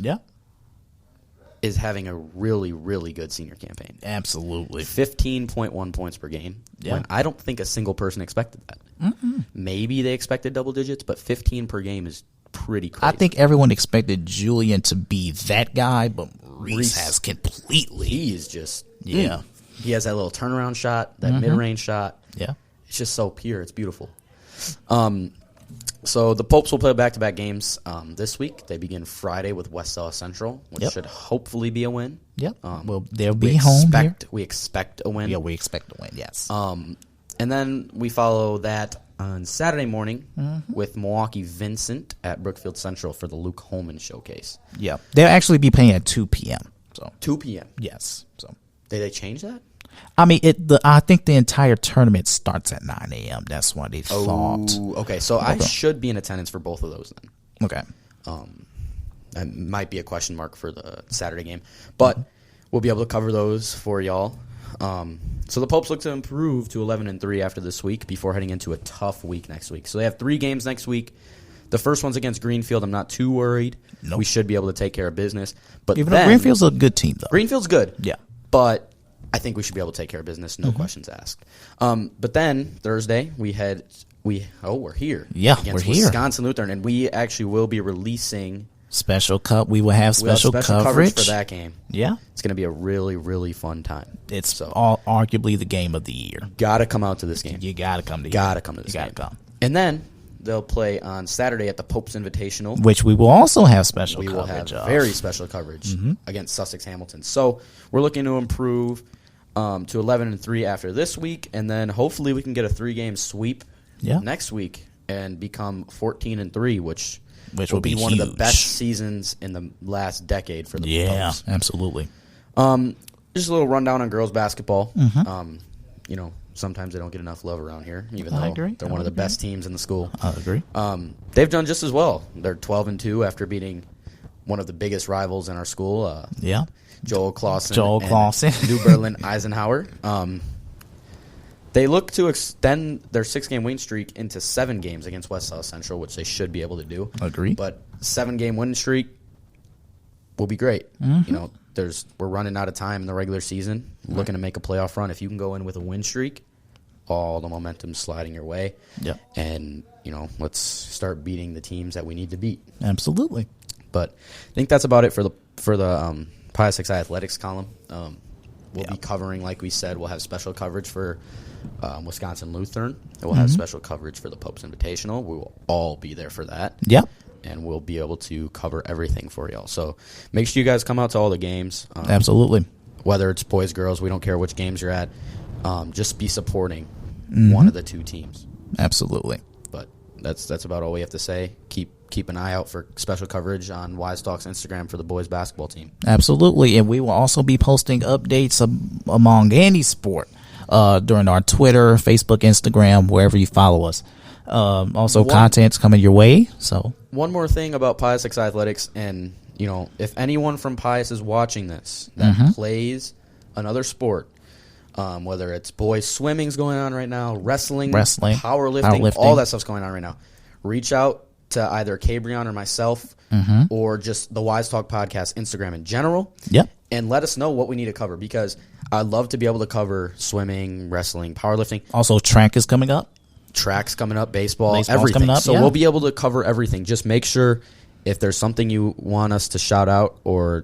is having a really, really good senior campaign. Absolutely. 15.1 points per game. Yeah. When I don't think a single person expected that. Mm-mm. Maybe they expected double digits, but 15 per game is pretty crazy. I think everyone expected Julian to be that guy, but Maurice has completely. He is just. He has that little turnaround shot, that mid-range shot. Yeah. It's just so pure. It's beautiful. So the Popes will play back-to-back games this week. They begin Friday with West South Central, which should hopefully be a win. Yep. Well, they'll be home here. We expect a win. Yeah, we expect a win, yes. And then we follow that on Saturday morning with Milwaukee Vincent at Brookfield Central for the Luke Holman Showcase. Yeah. They'll actually be playing at 2 p.m. So 2 p.m.? Yes. So did they change that? I mean, I think the entire tournament starts at 9 a.m. That's what they thought. Okay, so I should be in attendance for both of those then. Okay. That might be a question mark for the Saturday game, but we'll be able to cover those for y'all. So the Popes look to improve to 11-3 after this week before heading into a tough week next week. So they have 3 games next week. The first one's against Greenfield. I'm not too worried. Nope. We should be able to take care of business. But even though Greenfield's a good team, though. Greenfield's good. Yeah. But I think we should be able to take care of business. No questions asked. But then Thursday we're here. Yeah, against we're here. Wisconsin Lutheran, and we actually will be releasing special cup. We will have special coverage for that game. Yeah, it's going to be a really, really fun time. It's arguably the game of the year. Got to come out to this game. You got to come to. Got to come to this game. And then they'll play on Saturday at the Pope's Invitational, which we will also have special. We coverage will have very special coverage against Sussex Hamilton. So we're looking to improve to 11-3 after this week, and then hopefully we can get a 3-game sweep next week and become 14-3, which will be one of the best seasons in the last decade for the Popes. Yeah, absolutely. Just a little rundown on girls basketball. Sometimes they don't get enough love around here, even though they're one of the best teams in the school. I agree. They've done just as well. They're 12-2 after beating one of the biggest rivals in our school. Joel Clausen. New Berlin Eisenhower. They look to extend their 6-game win streak into 7 games against West South Central, which they should be able to do. Agree. But 7-game win streak will be great. We're running out of time in the regular season, looking to make a playoff run. If you can go in with a win streak, all the momentum's sliding your way. Yep. And, let's start beating the teams that we need to beat. Absolutely. But I think that's about it for the Pius XI Athletics column. We'll be covering, like we said, we'll have special coverage for Wisconsin Lutheran. And we'll have special coverage for the Pope's Invitational. We will all be there for that. Yep. And we'll be able to cover everything for y'all. So make sure you guys come out to all the games. Absolutely. Whether it's boys, girls, we don't care which games you're at. Just be supporting one of the 2 teams. Absolutely. But that's about all we have to say. Keep keep an eye out for special coverage on Wise Talk's Instagram for the boys basketball team. Absolutely. And we will also be posting updates among any sport during our Twitter, Facebook, Instagram, wherever you follow us. Also, content's coming your way. So one more thing about Pius X Athletics, and if anyone from Pius is watching this that plays another sport, whether it's boys swimming's going on right now, wrestling, powerlifting, all that stuff's going on right now, reach out to either CaBreon or myself, or just the Wise Talk Podcast Instagram in general. Yep. And let us know what we need to cover, because I'd love to be able to cover swimming, wrestling, powerlifting. Also, track is coming up. Track's coming up, baseball's everything. Coming up, so yeah. We'll be able to cover everything. Just make sure if there's something you want us to shout out or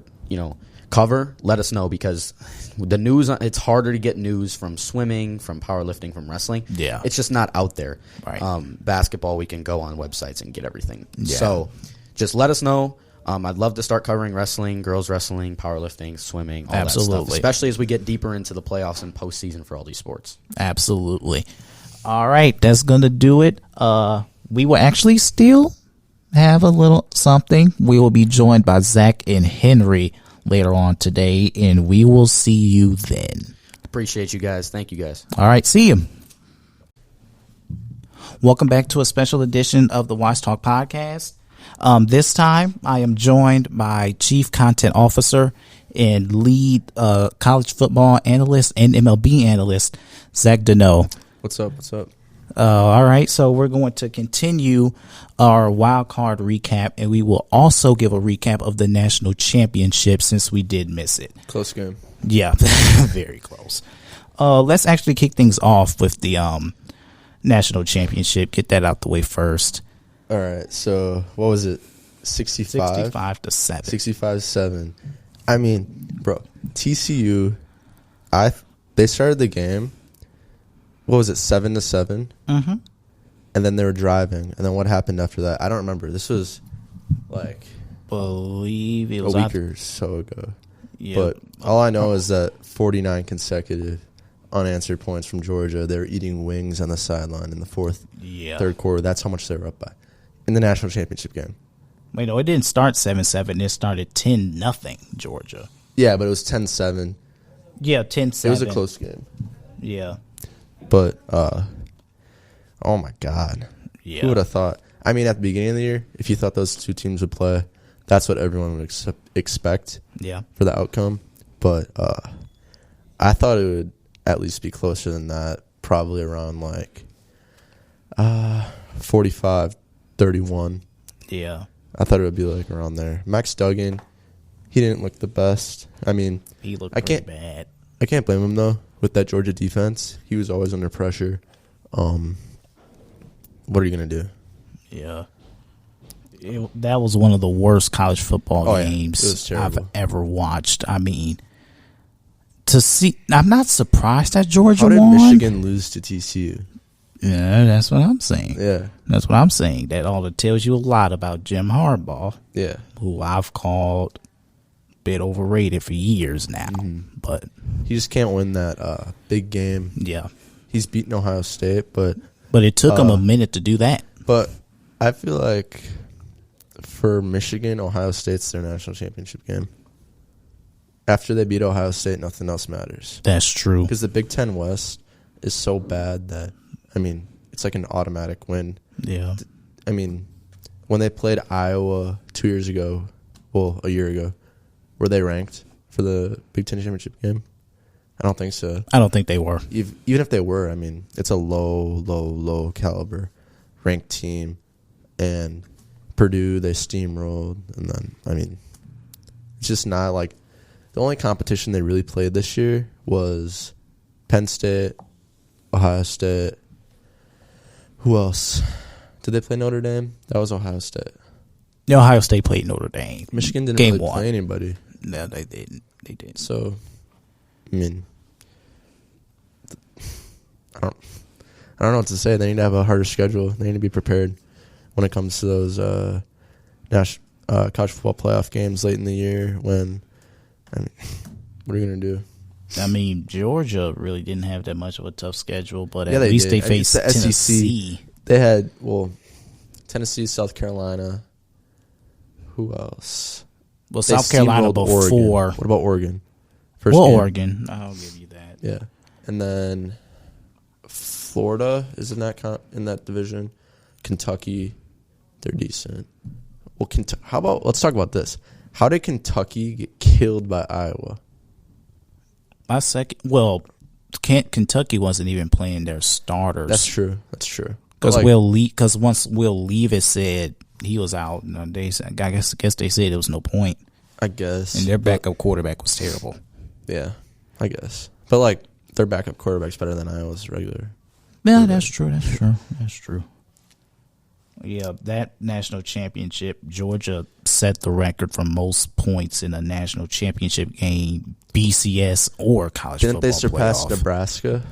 cover, let us know, because the news, it's harder to get news from swimming, from powerlifting, from wrestling. Yeah, it's just not out there. Right. Basketball, we can go on websites and get everything. Yeah. So just let us know. I'd love to start covering wrestling, girls wrestling, powerlifting, swimming, all that stuff, especially as we get deeper into the playoffs and postseason for all these sports. Absolutely. All right, that's going to do it. We will actually still have a little something. We will be joined by Zach and Henry later on today, and we will see you then. Appreciate you guys. Thank you guys. All right, see you. Welcome back to a special edition of the Wise Talk Podcast. This time, I am joined by Chief Content Officer and lead college football analyst and MLB analyst, Zach Deneau. What's up? All right, so we're going to continue our wild card recap, and we will also give a recap of the national championship since we did miss it. Close game. Yeah, very close. Let's actually kick things off with the national championship. Get that out the way first. All right, so what was it? 65? 65-7. 65-7. I mean, bro, TCU, they started the game. What was it, 7-7? Mm-hmm. And then they were driving. And then what happened after that? I don't remember. This was believe it was a week or so ago. Yeah. But all I know is that 49 consecutive unanswered points from Georgia. They were eating wings on the sideline in the third quarter. That's how much they were up by in the national championship game. Wait, no, it didn't start 7-7. It started 10-0 Georgia. Yeah, but it was 10-7. Yeah, 10-7. It was a close game. Yeah. But, oh my God. Yeah. Who would have thought? I mean, at the beginning of the year, if you thought those two teams would play, that's what everyone would expect for the outcome. But I thought it would at least be closer than that, probably around 45-31. Yeah. I thought it would be around there. Max Duggan, he didn't look the best. I mean, he looked pretty bad. I can't blame him, though, with that Georgia defense. He was always under pressure. What are you going to do? Yeah. That was one of the worst college football games I've ever watched. I mean, I'm not surprised that Georgia won. How did Michigan lose to TCU? Yeah, that's what I'm saying. Yeah. That's what I'm saying. That all tells you a lot about Jim Harbaugh. Yeah. Who I've called a bit overrated for years now. Mm-hmm. But he just can't win that big game. Yeah. He's beaten Ohio State, but it took him a minute to do that. But I feel like for Michigan, Ohio State's their national championship game. After they beat Ohio State, nothing else matters. That's true. Because the Big Ten West is so bad that, I mean, it's like an automatic win. Yeah. I mean, when they played Iowa a year ago, were they ranked for the Big Ten championship game? I don't think so. I don't think they were. Even if they were, I mean, it's a low caliber ranked team. And Purdue, they steamrolled. And then, I mean, it's just not the only competition they really played this year was Penn State, Ohio State. Who else? Did they play Notre Dame? That was Ohio State. No, Ohio State played Notre Dame. Michigan didn't really play anybody. No, they didn't. They didn't. So, I mean, I don't know what to say. They need to have a harder schedule. They need to be prepared when it comes to those college football playoff games late in the year. What are you gonna do? I mean, Georgia really didn't have that much of a tough schedule, but yeah, at least they faced the Tennessee. SEC. They had Tennessee, South Carolina, Who else? Well, They South Carolina steamrolled before. Oregon. What about Oregon? First Well, game. Oregon. I'll give you that. Yeah, and then Florida is in that division. Kentucky, they're decent. Well, how about let's talk about this? How did Kentucky get killed by Iowa? My second, well, Kentucky wasn't even playing their starters. That's true. Because once Will Levis said he was out, I guess they said there was no point. I guess. And their backup quarterback was terrible. Yeah, I guess. But like their backup quarterback's better than Iowa's regular. Yeah, that's true. Yeah, that national championship, Georgia set the record for most points in a national championship game, BCS or college football. Didn't they surpass playoff. Nebraska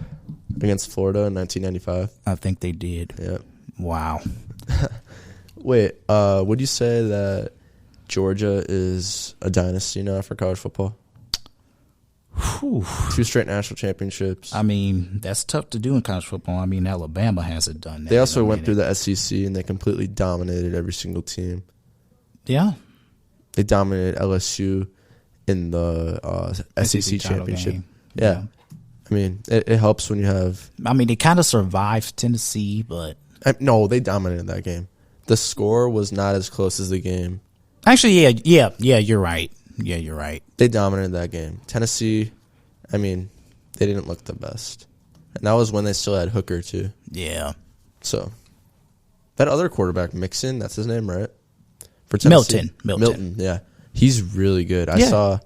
against Florida in 1995? I think they did. Yep. Wow. Wait, would you say that Georgia is a dynasty now for college football? Whew. 2 straight national championships. I mean, that's tough to do in college football. I mean, Alabama hasn't done that. They also went through the SEC, and they completely dominated every single team. Yeah. They dominated LSU in the SEC championship. Yeah. I mean, it helps when you have... I mean, they kind of survived Tennessee, but... No, they dominated that game. The score was not as close as the game. Actually, yeah, you're right. Yeah, you're right. They dominated that game. Tennessee, I mean, they didn't look the best. And that was when they still had Hooker, too. Yeah. So, that other quarterback, Mixon, that's his name, right? For Tennessee. Milton, yeah. He's really good. I saw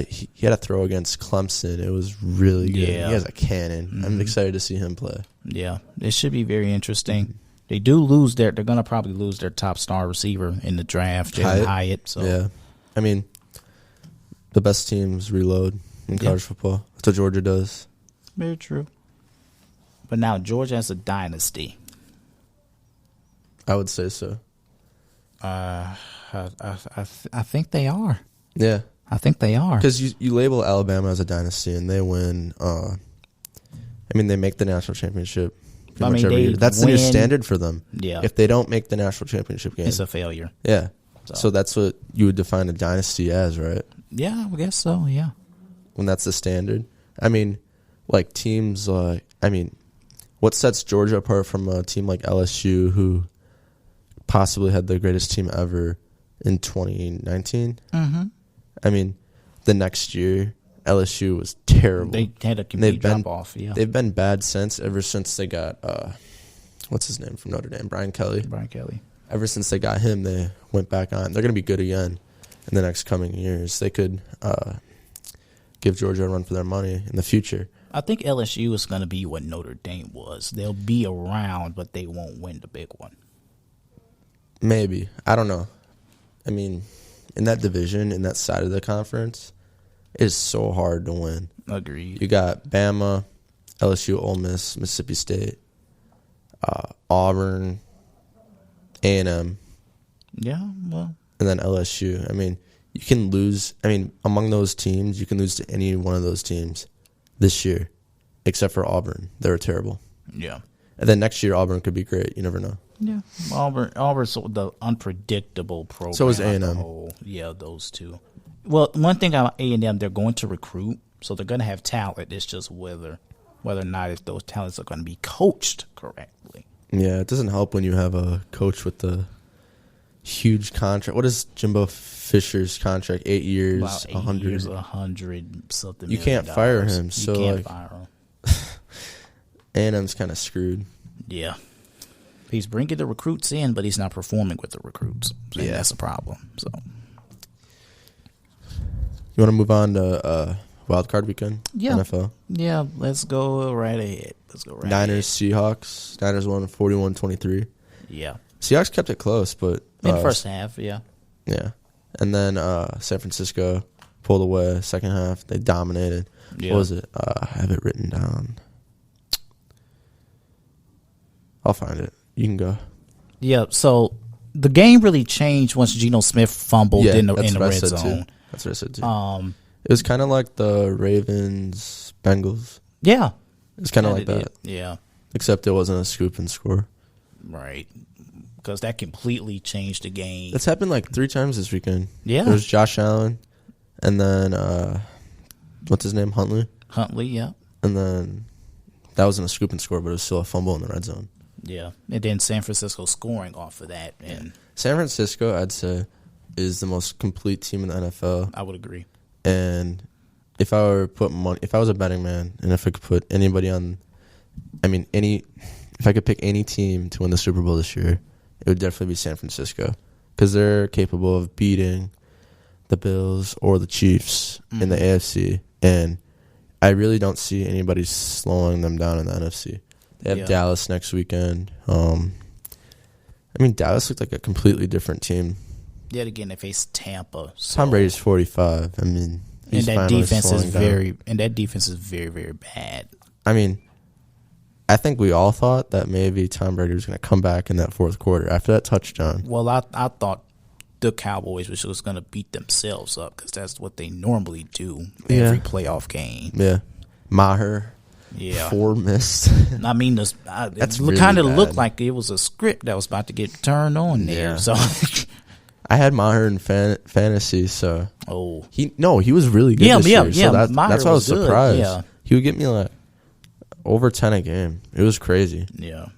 he had a throw against Clemson. It was really good. Yeah. He has a cannon. Mm-hmm. I'm excited to see him play. Yeah, it should be very interesting. They do lose they're going to probably lose their top star receiver in the draft, Jalen Hyatt. So. Yeah. I mean, the best teams reload in college football. That's what Georgia does. Very true. But now Georgia has a dynasty. I would say so. I think they are. Yeah. I think they are. Because you label Alabama as a dynasty, and they win. They make the national championship pretty much every year. That's the new standard for them. Yeah. If they don't make the national championship game, It's a failure. Yeah. So that's what you would define a dynasty as, right? Yeah, I guess so, yeah. When that's the standard. I mean, like teams like, what sets Georgia apart from a team like LSU, who possibly had the greatest team ever in 2019? Mm-hmm. I mean, the next year, LSU was terrible. They had a complete drop-off, yeah. They've been bad ever since they got, what's his name from Notre Dame? Brian Kelly. Ever since they got him, they went back on. They're going to be good again in the next coming years. They could give Georgia a run for their money in the future. I think LSU is going to be what Notre Dame was. They'll be around, but they won't win the big one. Maybe. I don't know. I mean, in that division, in that side of the conference, it is so hard to win. Agreed. You got Bama, LSU, Ole Miss, Mississippi State, Auburn, A&M. Yeah, well. And then LSU. I mean, you can lose. Among those teams, you can lose to any one of those teams this year, except for Auburn. They were terrible. Yeah. And then next year, Auburn could be great. You never know. Yeah. Auburn's the unpredictable program. So is A&M. Yeah, those two. Well, one thing about A&M, they're going to recruit, so they're going to have talent. It's just whether or not if those talents are going to be coached correctly. Yeah, it doesn't help when you have a coach with the huge contract. What is Jimbo Fisher's contract? 8 years, About 8 100. years, 100 something. You can't fire him. You So can't fire him. A&M's kind of screwed. Yeah. He's bringing the recruits in, but he's not performing with the recruits. And that's a problem. So, you want to move on to Wild Card Weekend? Yeah. NFL? Yeah, let's go right ahead. Niners, Seahawks. Niners won 41-23. Yeah. Seahawks kept it close, but In the first half, yeah. Yeah. And then San Francisco pulled away second half. They dominated. Yeah. What was it? I have it written down. I'll find it. You can go. Yeah, so the game really changed once Geno Smith fumbled in the red zone. That's what I said, too. It was kind of like the Ravens-Bengals. Yeah. It's kind of like that. Yeah. Except it wasn't a scoop and score. Right. because that completely changed the game. It's happened like 3 times this weekend. Yeah. There's Josh Allen, and then what's his name, Huntley, yeah. And then that wasn't a scoop and score, but it was still a fumble in the red zone. Yeah, and then San Francisco scoring off of that. And San Francisco, I'd say, is the most complete team in the NFL. I would agree. And if I were to put money, if I was a betting man, and if I could put anybody on, if I could pick any team to win the Super Bowl this year, it would definitely be San Francisco, because they're capable of beating the Bills or the Chiefs in the AFC, and I really don't see anybody slowing them down in the NFC. They have Dallas next weekend. Dallas looked like a completely different team. Yet again, they face Tampa. So. Tom Brady's 45. He's that defense is very very, very bad. I think we all thought that maybe Tom Brady was going to come back in that fourth quarter after that touchdown. Well, I thought the Cowboys was just going to beat themselves up, because that's what they normally do every playoff game. Yeah. Maher. Yeah. 4 missed. That's really kind of looked like it was a script that was about to get turned on there. Yeah. So I had Maher in fantasy, so he was really good this year. Yeah, so that's why I was surprised. Good, yeah. He would get me like over 10 a game. It was crazy. Yeah.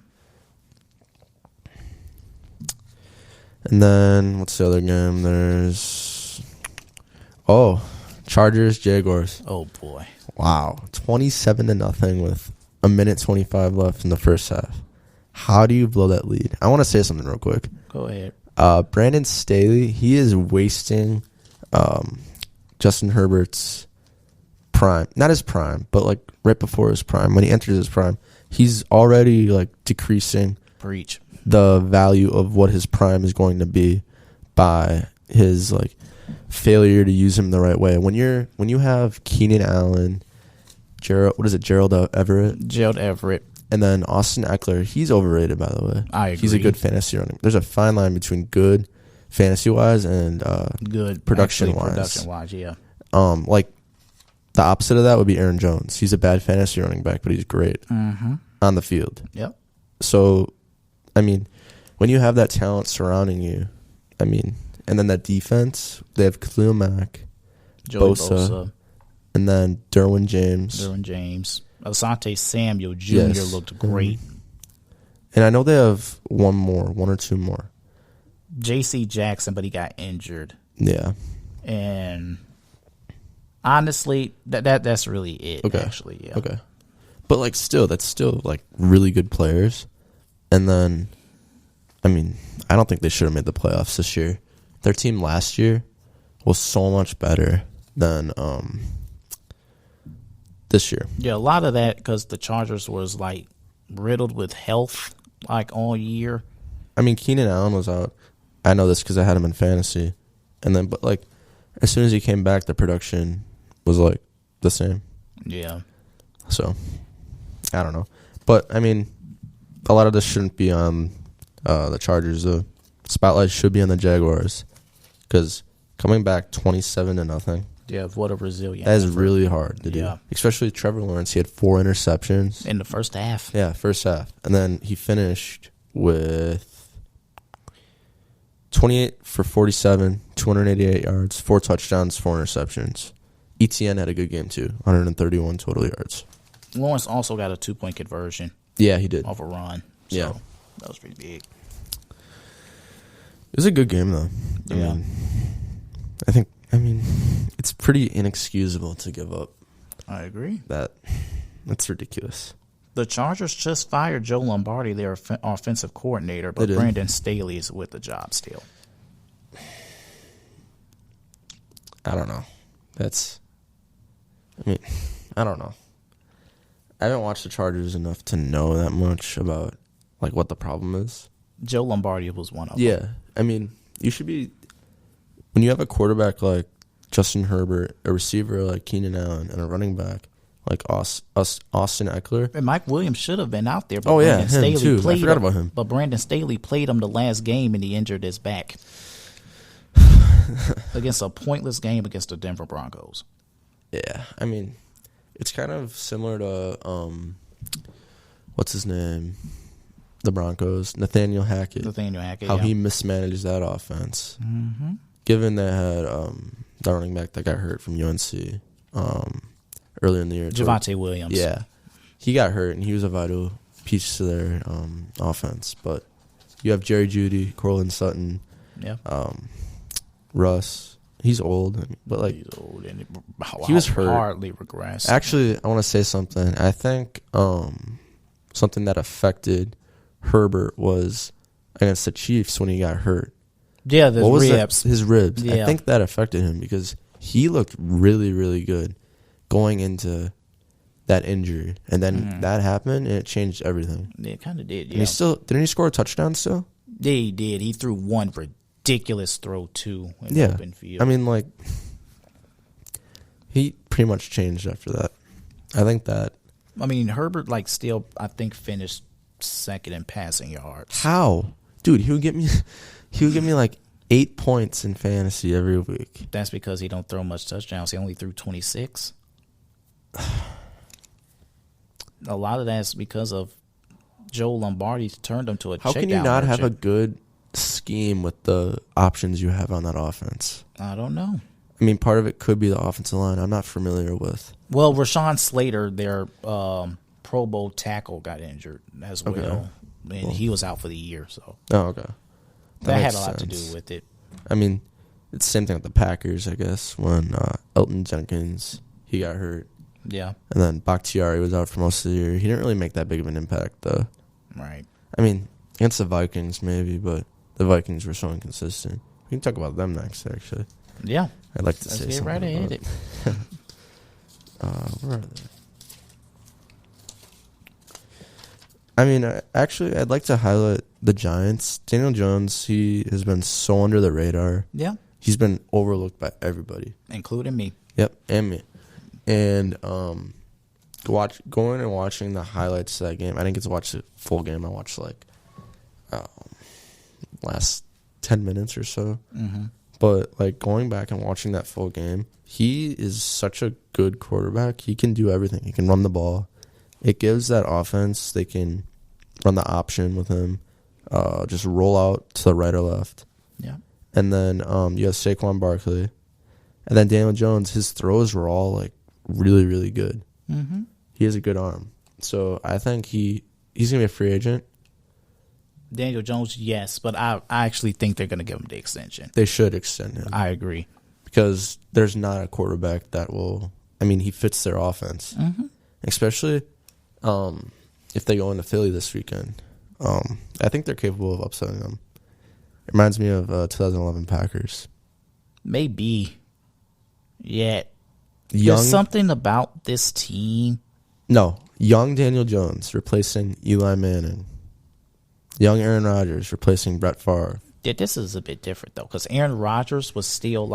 And then what's the other game? There's Chargers, Jaguars. Oh boy. Wow. 27-0 with a minute 25 left in the first half. How do you blow that lead? I want to say something real quick. Go ahead. Brandon Staley, he is wasting Justin Herbert's prime. Not his prime, but like right before his prime. When he enters his prime, he's already like decreasing the value of what his prime is going to be by his like failure to use him the right way. When you have Keenan Allen, Gerald Everett, and then Austin Eckler, he's overrated, by the way. I agree. He's a good fantasy running. There's a fine line between good fantasy wise and good production wise. Production wise, yeah. Like the opposite of that would be Aaron Jones. He's a bad fantasy running back, but he's great on the field. Yep. So, when you have that talent surrounding you, and then that defense, they have Khalil Mack, Bosa, and then Derwin James. Asante Samuel Jr. looked great. And I know they have one or two more. J.C. Jackson, but he got injured. Yeah. And honestly, that's really it, actually. Yeah. Okay. But, that's still, really good players. And then, I don't think they should have made the playoffs this year. Their team last year was so much better than this year. Yeah, a lot of that because the Chargers was, riddled with health, all year. Keenan Allen was out. I know this because I had him in fantasy. And then, but, as soon as he came back, the production was, the same. Yeah. So, I don't know. But, a lot of this shouldn't be on the Chargers. The spotlight should be on the Jaguars. Because coming back 27-0. Yeah, what a resilient. That is really hard to do. Especially Trevor Lawrence. He had 4 interceptions. In the first half. Yeah, first half. And then he finished with 28 for 47, 288 yards, 4 touchdowns, 4 interceptions. ETN had a good game too, 131 total yards. Lawrence also got a 2-point conversion. Yeah, he did. Off a run. So yeah. That was pretty big. It was a good game, though. I think it's pretty inexcusable to give up. I agree. That's ridiculous. The Chargers just fired Joe Lombardi, their offensive coordinator, but Brandon Staley is with the job still. I don't know. I don't know. I haven't watched the Chargers enough to know that much about what the problem is. Joe Lombardi was one of them. Yeah. You should be, when you have a quarterback like Justin Herbert, a receiver like Keenan Allen, and a running back like Austin Eckler. And Mike Williams should have been out there. But Brandon Staley too. I forgot about him. But Brandon Staley played him the last game, and he injured his back against a pointless game against the Denver Broncos. Yeah, it's kind of similar to what's his name? the Broncos, Nathaniel Hackett. How he mismanaged that offense. Mm-hmm. Given they had the running back that got hurt from UNC earlier in the year. Javonte Williams. Yeah. He got hurt, and he was a vital piece to their offense. But you have Jerry Jeudy, Cortland Sutton, Russ. He's old, but like he's old and he was hurt. Hardly regressed. Actually, I want to say something. I think something that affected Herbert was against the Chiefs when he got hurt. Yeah, the ribs. His ribs. Yeah. I think that affected him because he looked really, really good going into that injury, and then that happened, and it changed everything. It kind of did. Yeah. And he still didn't he score a touchdown still? Yeah, he did. He threw one ridiculous throw too in the open field. I mean, like he pretty much changed after that. I think that. I mean, Herbert still I think finished second in passing yards. How, dude? He would get me like 8 points in fantasy every week. That's because he don't throw much touchdowns. He only threw 26. A lot of that's because of Joe Lombardi turned him to a checkout. How can you not have a good scheme with the options you have on that offense? I don't know. I mean, part of it could be the offensive line. I'm not familiar with. Well, Rashawn Slater, their Pro Bowl tackle, got injured as well, and he was out for the year. So, okay, that had a lot to do with it. I mean, it's the same thing with the Packers, I guess. When Elton Jenkins he got hurt, yeah, and then Bakhtiari was out for most of the year. He didn't really make that big of an impact, though. Right. I mean, against the Vikings, maybe, but the Vikings were so inconsistent. We can talk about them next, actually. Yeah. I'd like to Let's say get something right ahead about it. Where are they? I mean, actually, I'd like to highlight the Giants. Daniel Jones, he has been so under the radar. Yeah. He's been overlooked by everybody. Including me. Yep, and me. And going and watching the highlights of that game. I didn't get to watch the full game. I watched, last 10 minutes or so. Mm-hmm. But, going back and watching that full game, he is such a good quarterback. He can do everything. He can run the ball. It gives that offense, they can run the option with him, just roll out to the right or left. Yeah. And then you have Saquon Barkley. And then Daniel Jones, his throws were all, really, really good. Mm-hmm. He has a good arm. So I think he's going to be a free agent. Daniel Jones, yes, but I actually think they're going to give him the extension. They should extend him. I agree. Because there's not a quarterback that will... I mean, he fits their offense. Mm-hmm. Especially if they go into Philly this weekend. I think they're capable of upsetting them. It reminds me of 2011 Packers. Maybe. Yeah. There's something about this team. No. Young Daniel Jones replacing Eli Manning. Young Aaron Rodgers replacing Brett Favre. Yeah, this is a bit different, though, because Aaron Rodgers was still,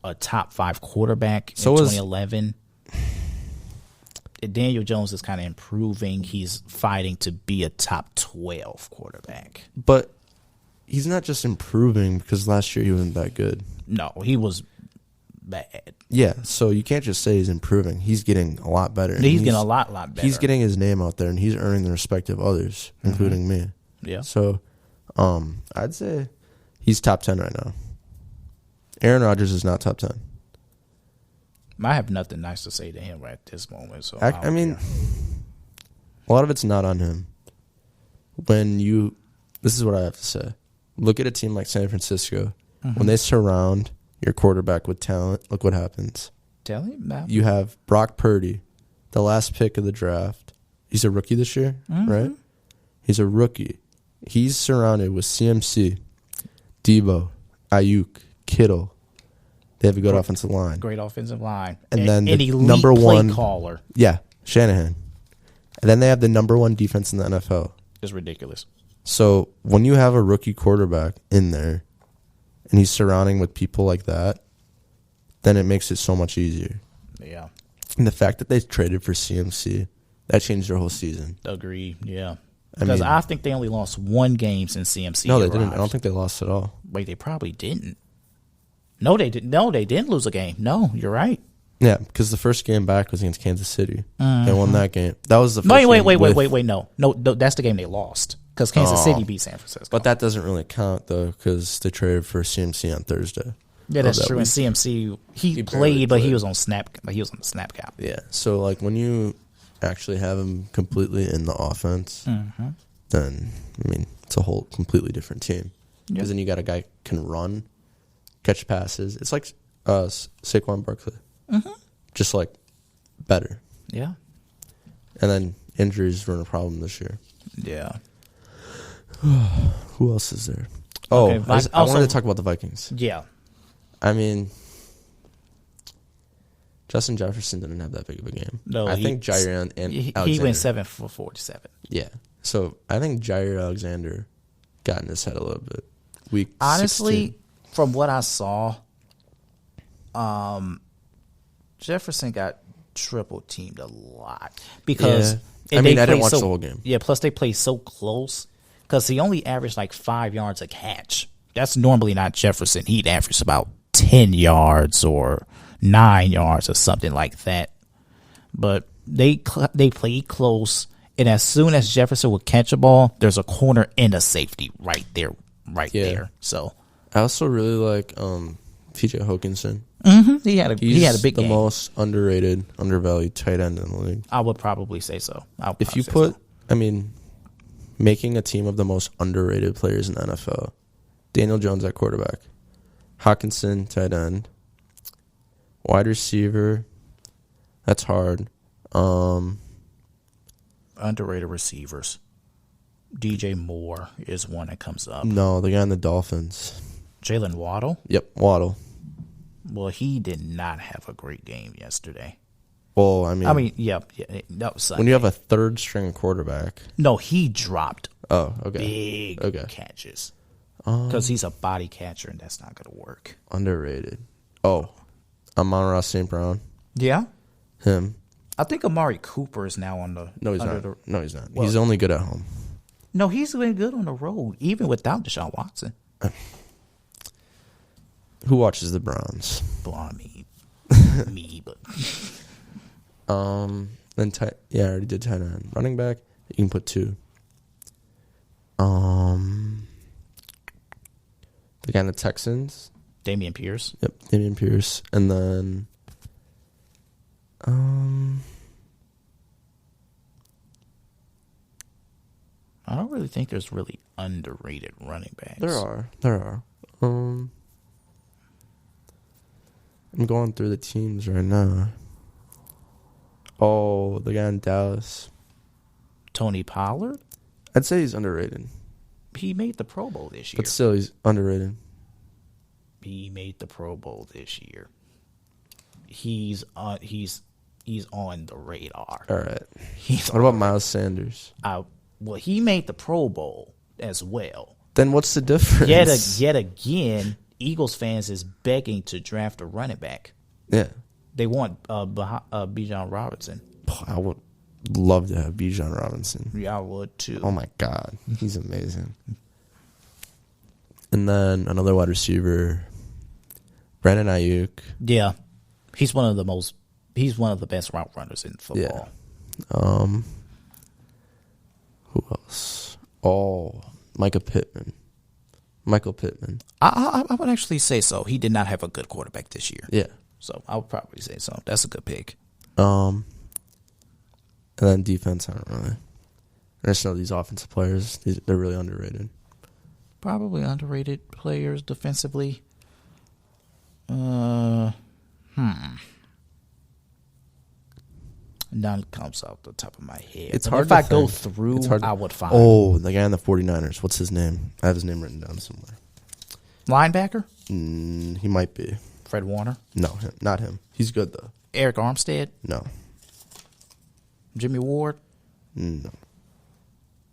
a top 5 quarterback in 2011. Daniel Jones is kind of improving. He's fighting to be a top 12 quarterback. But he's not just improving because last year he wasn't that good. No, he was bad. Yeah, so you can't just say he's improving. He's getting a lot better. He's getting a lot better. He's getting his name out there, and he's earning the respect of others, including me. Yeah. So I'd say he's top 10 right now. Aaron Rodgers is not top 10. I have nothing nice to say to him right at this moment. So I mean, a lot of it's not on him. This is what I have to say. Look at a team like San Francisco. Mm-hmm. When they surround your quarterback with talent, look what happens. Tell him that. You have Brock Purdy, the last pick of the draft. He's a rookie this year, right? He's a rookie. He's surrounded with CMC, Debo, Ayuk, Kittle. They have a good offensive line. Great offensive line. And then an the elite number play one caller. Yeah, Shanahan. And then they have the number 1 defense in the NFL. It's ridiculous. So when you have a rookie quarterback in there and he's surrounding with people like that, then it makes it so much easier. Yeah. And the fact that they traded for CMC, that changed their whole season. Agreed, yeah. Because I think they only lost 1 game since CMC No, they arrived. didn't. I don't think they lost at all. Wait, they probably didn't. No, they didn't. No, they didn't lose a game. No, you're right. Yeah, because the first game back was against Kansas City. They won that game. That was the first Wait. game No, that's the game they lost. Because Kansas City beat San Francisco. But that doesn't really count, though, because they traded for CMC on Thursday. Yeah, that's true. And CMC, he played, but he was on snap. Like, he was on the snap count. Yeah. So, like, when you actually have him completely in the offense, then, I mean, it's a whole completely different team. Because then you got a guy can run, catch passes. It's like Saquon Barkley. Just, like, better. Yeah. And then injuries were a problem this year. Yeah. Who else is there? Oh, okay, I wanted to talk about the Vikings. Yeah. I mean, Justin Jefferson didn't have that big of a game. No, I think Jair and he Alexander. went 7 for 47. Yeah. So I think Jair Alexander got in his head a little bit. Honestly, 16. from what I saw, Jefferson got triple teamed a lot because I mean, I didn't watch the whole game. Yeah, plus they play so close because he only averaged like 5 yards a catch. That's normally not Jefferson. He'd average about 10 yards or 9 yards or something like that. But they played close, and as soon as Jefferson would catch a ball, there's a corner and a safety right there. So I also really like T.J. Hawkinson. he had a big the game. most underrated, undervalued tight end in the league. I would probably say so. If you put, I mean, making a team of the most underrated players in the NFL, Daniel Jones at quarterback, Hawkinson tight end, wide receiver, that's hard. Underrated receivers. DJ Moore is one that comes up. No, the guy on the Dolphins. Jalen Waddle? Yep, Waddle. Well, he did not have a great game yesterday. Well, that was Sunday. When you have a third-string quarterback. No, he dropped big catches. Because he's a body catcher, and that's not going to work. Underrated. Oh, Amon-Ra St. Brown. Yeah? Him. I think Amari Cooper is now on the... No, he's not. No, he's not. Well, he's only good at home. No, he's been good on the road, even without Deshaun Watson. Who watches the Browns? Well, I mean, me, but... Then I already did tight end. Running back, you can put 2. The guy in the Texans. Dameon Pierce. Yep, Dameon Pierce. And then I don't really think there's really underrated running backs. There are. I'm going through the teams right now. Oh, the guy in Dallas. Tony Pollard? I'd say he's underrated. He made the Pro Bowl this year. But still, he's underrated. He made the Pro Bowl this year. He's on the radar. All right. What about Miles Sanders? Well, he made the Pro Bowl as well. Then what's the difference? Yet again, Eagles fans is begging to draft a running back. Yeah. They want Bijan Robinson. I would love to have Bijan Robinson. Yeah, I would too. Oh my God, he's amazing. And then another wide receiver, Brandon Ayuk. Yeah, he's one of the best route runners in football. Yeah. Who else? Oh, Michael Pittman. I would actually say so. He did not have a good quarterback this year. Yeah. So I would probably say so. That's a good pick. And then defense, I don't really. I just know these offensive players, they're really underrated. Probably underrated players defensively. None comes off the top of my head. It's but hard if to I think. go through, I would find. Oh, the guy in the 49ers. What's his name? I have his name written down somewhere. Linebacker? He might be. Fred Warner? No, not him. He's good, though. Eric Armstead? No. Jimmy Ward? No.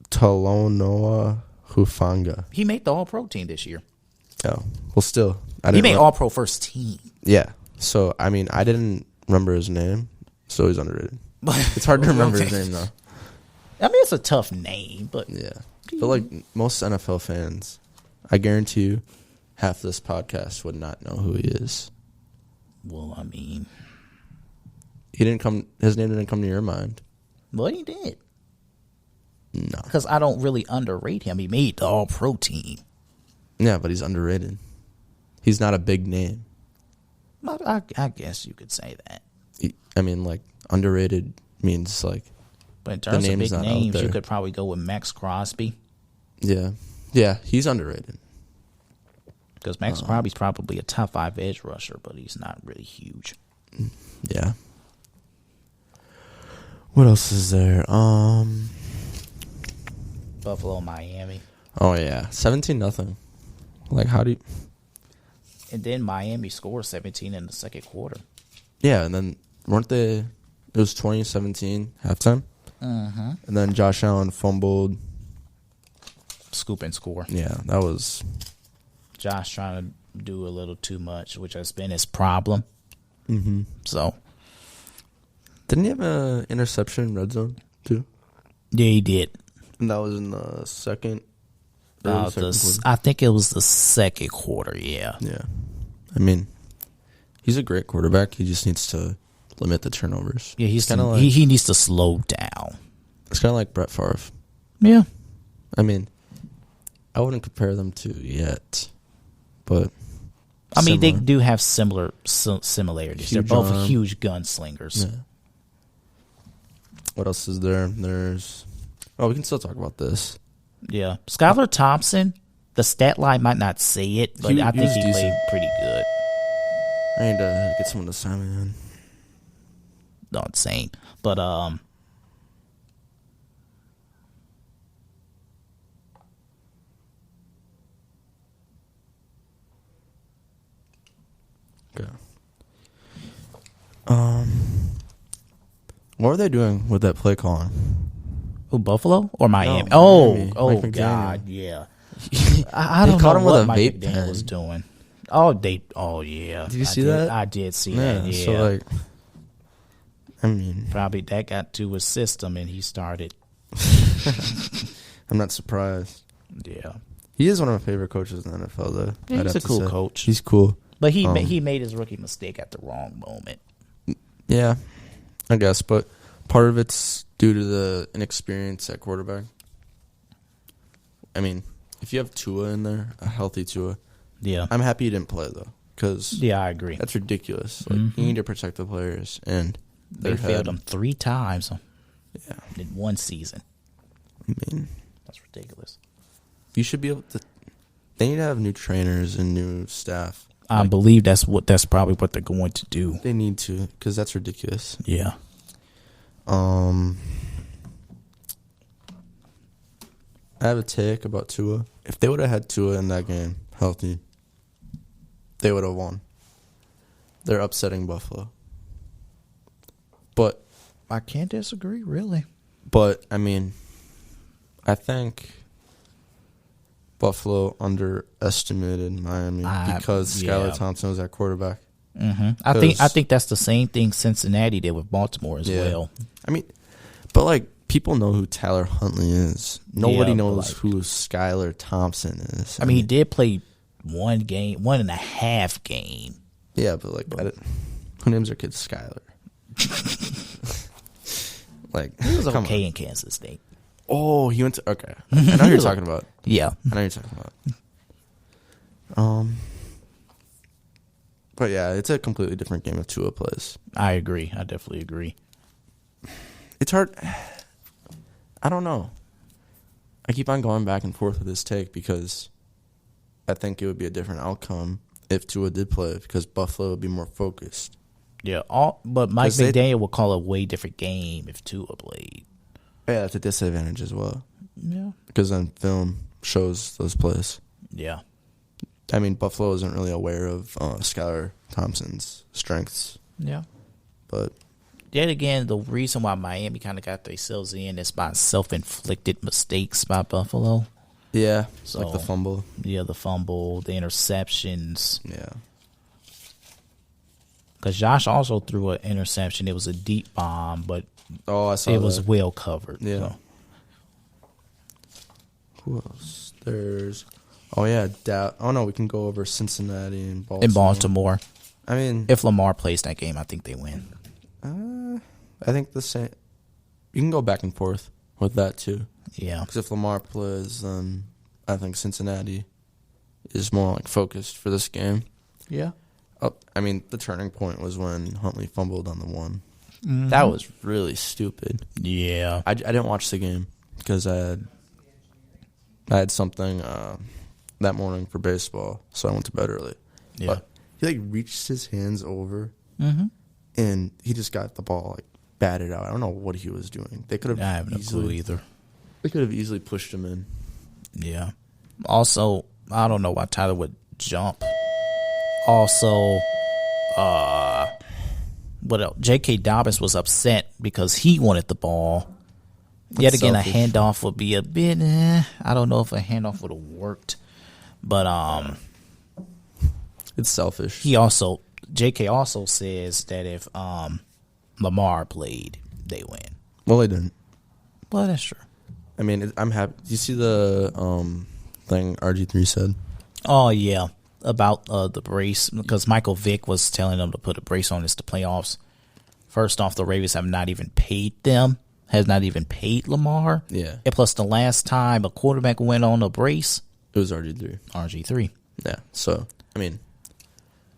Talanoa Hufanga. He made the All-Pro team this year. Oh, well, still. He made All-Pro first team. Yeah. So, I mean, I didn't remember his name, so he's underrated. It's hard to remember his name, though. I mean, it's a tough name, but... Yeah. But, like, most NFL fans, I guarantee you, half this podcast would not know who he is. Well, I mean... His name didn't come to your mind. Well, he did. No. Because I don't really underrate him. He made the All-Pro team. Yeah, but he's underrated. He's not a big name. I guess you could say that. I mean, like, underrated means, like, but in terms of big not names, you could probably go with Max Crosby. Yeah. Yeah, he's underrated. Because Max Crosby's probably a top 5 edge rusher, but he's not really huge. Yeah. What else is there? Buffalo, Miami. Oh, yeah. 17-0. Like, how do you... And then Miami scored 17 in the second quarter. Yeah, and then weren't they... It was 2017 halftime? Mm-hmm. And then Josh Allen fumbled. Scoop and score. Yeah, that was... Josh trying to do a little too much, which has been his problem. Mm-hmm. So... Didn't he have an interception in red zone, too? Yeah, he did. And that was in the second... I think it was the second quarter, yeah. Yeah. I mean, he's a great quarterback. He just needs to limit the turnovers. Yeah, he's kind of like, he needs to slow down. It's kind of like Brett Favre. Yeah. I mean, I wouldn't compare them to yet, but I mean, they do have similarities. They're both huge gunslingers. Yeah. What else is there? We can still talk about this. Yeah. Skylar Thompson, the stat line might not say it, but I think he played pretty good. I need to get someone to sign me in. Not insane. But, okay. What are they doing with that play calling? Who, Buffalo or Miami? No, Miami. Oh, God, yeah. I don't know what Mike McDaniel was doing. Oh, yeah. Did you see that? I did see that, yeah. So, like, I mean. Probably that got to his system and he started. I'm not surprised. Yeah. He is one of my favorite coaches in the NFL, though. Yeah, he's a cool coach. He's cool. But he made his rookie mistake at the wrong moment. Yeah, I guess. But part of it's due to the inexperience at quarterback. I mean, if you have Tua in there, a healthy Tua, yeah, I'm happy he didn't play, though. Because I agree. That's ridiculous. Like, you need to protect the players. And they failed him 3 times in one season. I mean, that's ridiculous. You should be able to. They need to have new trainers and new staff. I believe that's probably what they're going to do. They need to, because that's ridiculous. Yeah. I have a take about Tua. If they would have had Tua in that game healthy, they would have won. They're upsetting Buffalo. But I can't disagree, really. But I mean, I think Buffalo underestimated Miami because Skylar Thompson was at quarterback. Mm-hmm. I think that's the same thing Cincinnati did with Baltimore as well. I mean, but like people know who Tyler Huntley is. Nobody knows who Skylar Thompson is. I mean, he did play 1.5 game. Yeah, but like, who names their kid Skylar? Like, he was okay in Kansas State. Oh, he went to... Okay. I know who you're talking about. Yeah. I know who you're talking about. But yeah, it's a completely different game if Tua plays. I agree. I definitely agree. It's hard... I don't know. I keep on going back and forth with this take because I think it would be a different outcome if Tua did play because Buffalo would be more focused. Yeah, but Mike McDaniel would call a way different game if Tua played. Yeah, it's a disadvantage as well. Yeah. Because then film shows those plays. Yeah. I mean, Buffalo isn't really aware of Skylar Thompson's strengths. Yeah. But yet again, the reason why Miami kind of got themselves in is by self-inflicted mistakes by Buffalo. Yeah, so, like the fumble. Yeah, the fumble, the interceptions. Yeah. Because Josh also threw an interception. It was a deep bomb, but I saw it was well covered. Yeah. So. Who else? There's... Oh, yeah. Oh, no, we can go over Cincinnati and Baltimore. In Baltimore. I mean... If Lamar plays that game, I think they win. I think the same... You can go back and forth. with that too. Yeah. Because if Lamar plays, then I think Cincinnati is more like focused for this game. Yeah. I mean, the turning point was when Huntley fumbled on the one. Mm-hmm. That was really stupid. Yeah. I didn't watch the game because I had something that morning for baseball, so I went to bed early. Yeah. But he like reached his hands over, Mm-hmm. and he just got the ball like batted out. I don't know what he was doing. They could have. I have no clue either. They could have easily pushed him in. Yeah. Also, I don't know why Tyler would jump. Also, what else? J.K. Dobbins was upset because he wanted the ball. Yet again, selfish. a handoff would be a bit. I don't know if a handoff would have worked, but It's selfish. J.K. also says that if Lamar played, they win. Well, they didn't. Well, that's true. I mean, I'm happy. Do you see the thing RG3 said? Oh yeah, about the brace, because Michael Vick was telling them to put a brace on this to playoffs. First off, the Ravens have not even paid them. Has not even paid Lamar. Yeah. And plus, the last time a quarterback went on a brace, It was RG3. RG3. Yeah. So, I mean,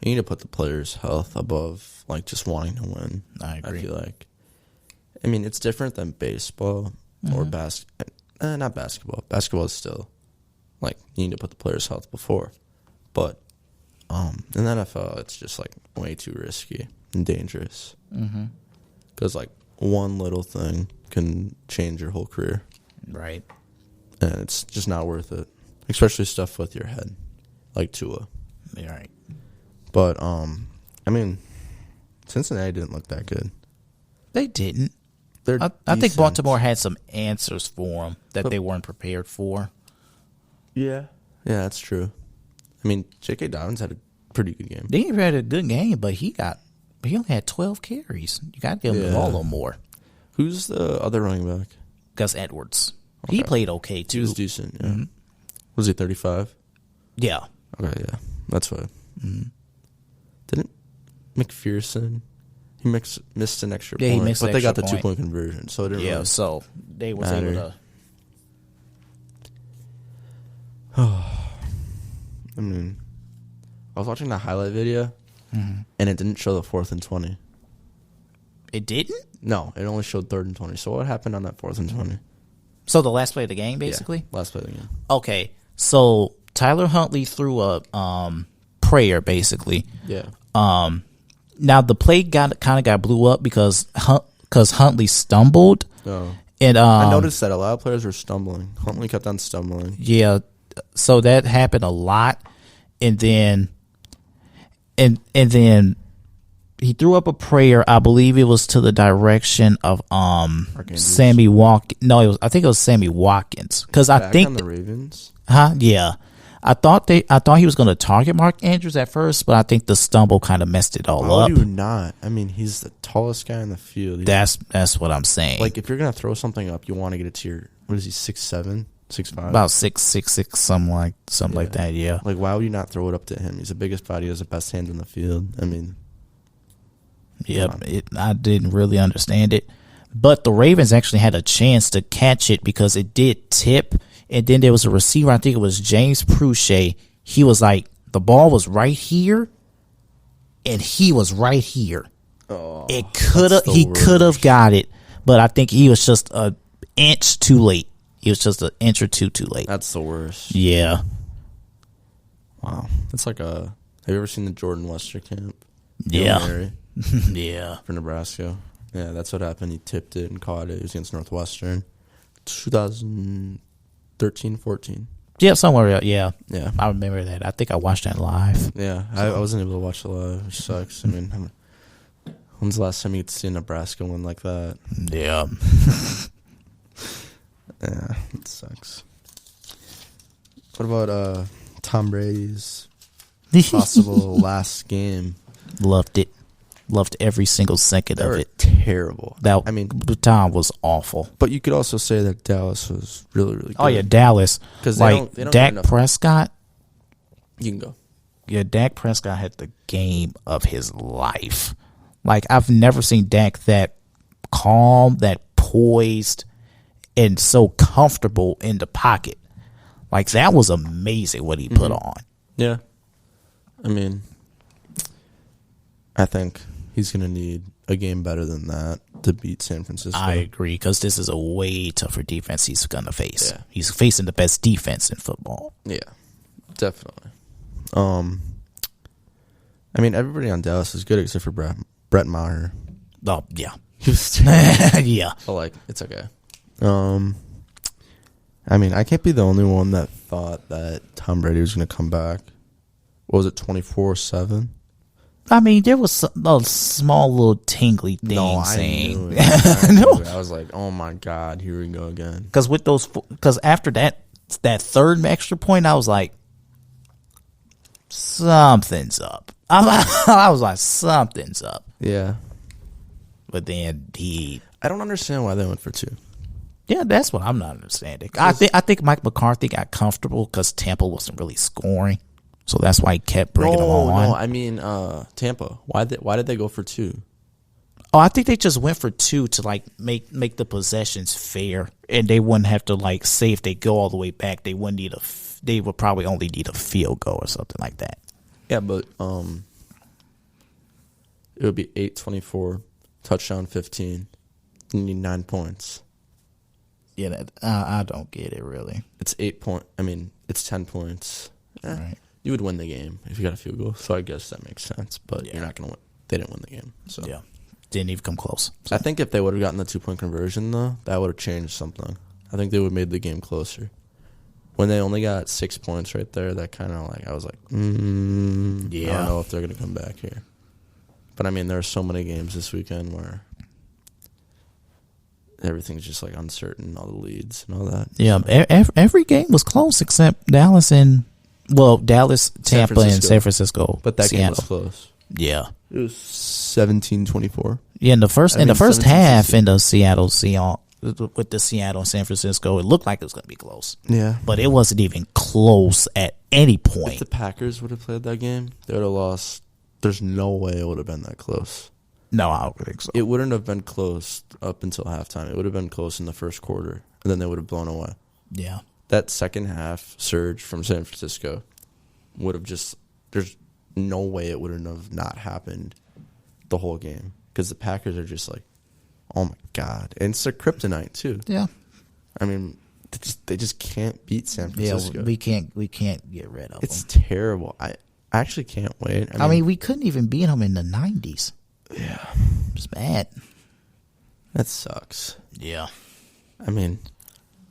you need to put the player's health above, like, just wanting to win. I agree. I feel like. I mean, it's different than baseball or not basketball. Basketball is still, like, you need to put the player's health before. But in the NFL, it's just, like, way too risky and dangerous. Because, like, one little thing can change your whole career. Right. And it's just not worth it. Especially stuff with your head, like Tua. You're right. But, I mean, Cincinnati didn't look that good. They didn't. They're I think decent. Baltimore had some answers for them that they weren't prepared for. Yeah. Yeah, that's true. I mean, J.K. Dobbins had a pretty good game. They had a good game, but he only had 12 carries. You got to give him the ball a little more. Who's the other running back? Gus Edwards. He played okay, too. He was decent, yeah. Was he 35? Yeah. Okay, yeah. That's what. Didn't McPherson... He missed an extra Yeah, he point, missed but an they got extra the point. 2-point conversion, so it didn't Yeah, really so they was matter. able to... I mean, I was watching the highlight video, and it didn't show the 4th and 20. It didn't? No, it only showed 3rd and 20. So what happened on that 4th and 20? So the last play of the game, basically? Yeah, last play of the game. Okay, so Tyler Huntley threw a prayer, basically. Yeah. Now the play kind of got blew up because Huntley stumbled. Oh. And I noticed that a lot of players were stumbling. Huntley kept on stumbling. Yeah, so that happened a lot, and then he threw up a prayer. I believe it was to the direction of Sammy Watkins. No, I think it was Sammy Watkins, because I think on the Ravens. Yeah. I thought he was going to target Mark Andrews at first, but I think the stumble kind of messed it all Why up. would you not? I mean, he's the tallest guy in the field. That's what I'm saying. Like, if you're going to throw something up, you want to get it to your, what is he, 6'7", 6'5"? About 6'6", something like that. Yeah. Like, why would you not throw it up to him? He's the biggest body. He has the best hands in the field. I mean. Yep. I didn't really understand it. But the Ravens actually had a chance to catch it because it did tip. And then there was a receiver, I think it was James Pruchet. He was like, the ball was right here, and he was right here. Oh, He could have got it, but I think he was just an inch too late. He was just an inch or two too late. That's the worst. Yeah. Wow. It's like have you ever seen the Jordan Lester camp? Yeah. Hail Mary Yeah. for Nebraska. Yeah, that's what happened. He tipped it and caught it. It was against Northwestern. 2013, 14. Yeah, somewhere. Yeah. Yeah. I remember that. I think I watched that live. Yeah, I wasn't able to watch it live, which sucks. I mean, when's the last time you get to see Nebraska win like that? Yeah. Yeah, it sucks. What about Tom Brady's possible last game? Loved it. Loved every single second They of were it. terrible. I mean, the time was awful. But you could also say that Dallas was really, really good. Oh, yeah, Dallas. 'Cause like, they don't Dak get enough- Prescott. You can go. Yeah, Dak Prescott had the game of his life. Like, I've never seen Dak that calm, that poised, and so comfortable in the pocket. Like, that was amazing what he put on. Yeah. I mean, I think he's going to need a game better than that to beat San Francisco. I agree, because this is a way tougher defense he's going to face. Yeah. He's facing the best defense in football. Yeah, definitely. I mean, everybody on Dallas is good except for Brett Maher. Oh, yeah. He was terrible. Yeah. But, like, it's okay. I mean, I can't be the only one that thought that Tom Brady was going to come back. What was it, 24/7? I mean, there was a small little tingly thing No, saying. I knew it. I was like, oh my God, here we go again. Because after that third extra point, I was like, something's up. I was like, something's up. Yeah. But then I don't understand why they went for 2. yeah, that's what I'm not understanding. I think Mike McCarthy got comfortable because Tampa wasn't really scoring, so that's why he kept bringing them on. No, I mean Tampa. Why did they go for 2? Oh, I think they just went for 2 to like make the possessions fair, and they wouldn't have to like say if they go all the way back, they wouldn't need they would probably only need a field goal or something like that. Yeah, but it would be 8-24, touchdown 15. You need 9 points. Yeah, I don't get it really. It's 8 point. I mean, it's 10 points. Right. You would win the game if you got a field goal. So I guess that makes sense. But you're not gonna win. They didn't win the game. So Yeah, didn't even come close. I think if they would have gotten the 2-point conversion though, that would have changed something. I think they would have made the game closer. When they only got 6 points right there, that kind of like I was like, I don't know if they're gonna come back here. But I mean, there are so many games this weekend where everything's just like uncertain, all the leads and all that. Yeah, every game was close except Dallas, Tampa, and San Francisco. But that Seattle. game was close. Yeah, It was 17-24. yeah. In the first 17-16. half, in the Seattle Seahawks with the Seattle and San Francisco, it looked like it was going to be close. Yeah. But it wasn't even close at any If point. the Packers would have played that game, they would have lost. There's no way it would have been that close. No, I don't think so. It wouldn't have been close up until halftime. It would have been close in the first quarter, and then they would have blown away. Yeah, That second half surge from San Francisco would have just. There's no way it wouldn't have not happened the whole game because the Packers are just like, oh my God, and it's their kryptonite too. yeah, I mean, they just can't beat San Francisco. yeah. We can't get rid of It's them. terrible. I actually can't wait. I mean, we couldn't even beat them in the 90s. Yeah, It's bad. that sucks. Yeah, I mean,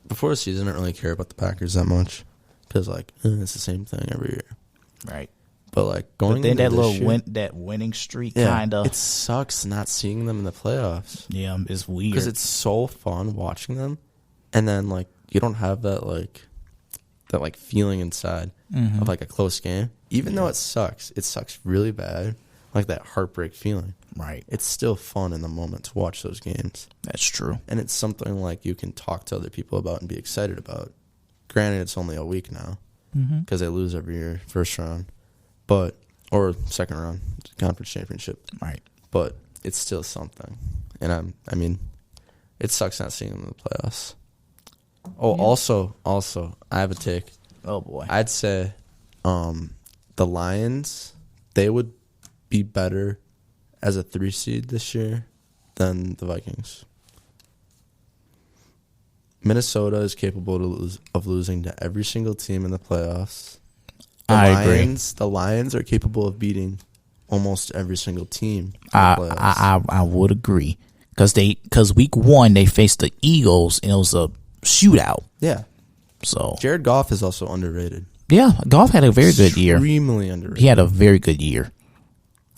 before the season, I didn't really care about the Packers that much because, like, it's the same thing every year. right. But like going But then into that this year, that winning streak yeah, kind of it sucks not seeing them in the playoffs yeah, it's weird because it's so fun watching them, and then like you don't have that feeling inside of like a close game, even though it sucks really bad, like that heartbreak feeling. right. It's still fun in the moment to watch those games, That's true. and it's something like you can talk to other people about and be excited about. Granted, it's only a week now because they lose every year, first round. Or second round conference championship, Right. but it's still something. And I mean, it sucks not seeing them in the playoffs. Oh, also, I have a take. Oh boy. I'd say, the Lions, they would be better as a 3 seed this year than the Vikings. Minnesota is capable of losing to every single team in the playoffs. I agree. The Lions are capable of beating almost every single team. In the playoffs. I would agree because week 1 they faced the Eagles and it was a shootout. Yeah. So Jared Goff is also underrated. yeah, Goff had a very good year. Extremely underrated. He had a very good year.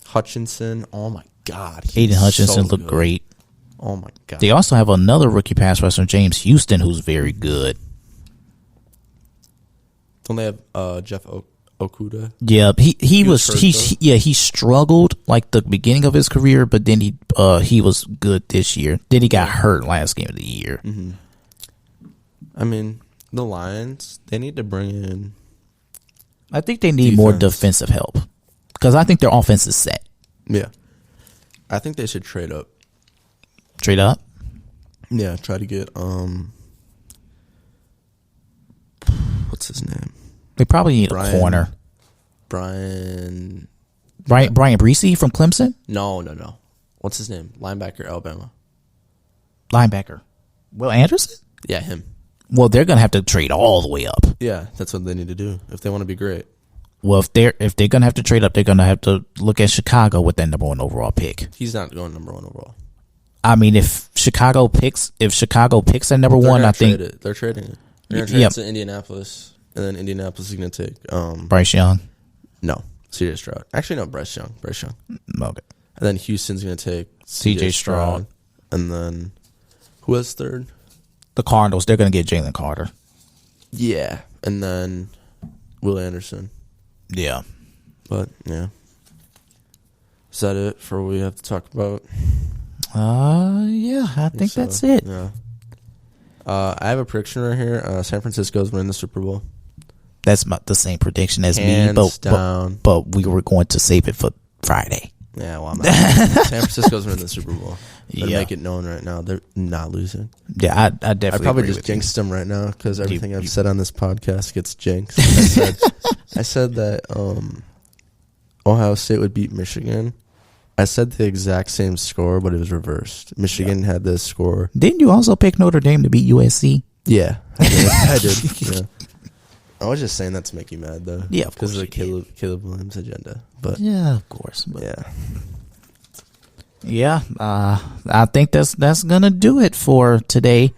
Hutchinson, oh my God. Aiden Hutchinson looked good. great. Oh my God. They also have another rookie pass rusher, James Houston, who's very good. Don't they have Jeff Okuda? Yeah, he was hurt, he struggled like the beginning of his career, but then he was good this year. Then he got hurt last game of the year. Mm-hmm. I mean, the Lions, they need to bring in. I think they need more defensive help because I think their offense is set. Yeah. I think they should trade up. Trade up. Yeah, try to get What's his name? They probably need a corner. Brian Bryce from Clemson? No. What's his name? Linebacker, Alabama. Linebacker. Will Anderson? Yeah, him. Well, they're going to have to trade all the way up. Yeah, that's what they need to do if they want to be great. Well, if they're going to have to trade up, they're going to have to look at Chicago with that number 1 overall pick. He's not going number 1 overall. I mean, if Chicago picks that number 1, I think they're trading it. They're going to trade it to Indianapolis, and then Indianapolis is going to take Bryce Young. No, CJ Stroud. Actually, no, Bryce Young. Okay. And then Houston's going to take CJ Stroud, and then who has third? The Cardinals. They're going to get Jalen Carter. Yeah, and then Will Anderson. Yeah. But yeah, is that it for what we have to talk about? Yeah, I think so. That's it. Yeah. I have a prediction right here. San Francisco's winning the Super Bowl. That's the same prediction as Hands me, down. but we were going to save it for Friday. Yeah, well, I'm not. San Francisco's winning the Super Bowl. Better make it known right now. They're not losing. Yeah, I definitely. I probably just jinxed them right now because everything I've said on this podcast gets jinxed. I said that Ohio State would beat Michigan. I said the exact same score, but it was reversed. Michigan had this score. Didn't you also pick Notre Dame to beat USC? Yeah, I did. Yeah. I was just saying that to make you mad, though. Yeah, of course. Because of the Caleb Williams agenda. But yeah, of course. But yeah. I think that's gonna do it for today.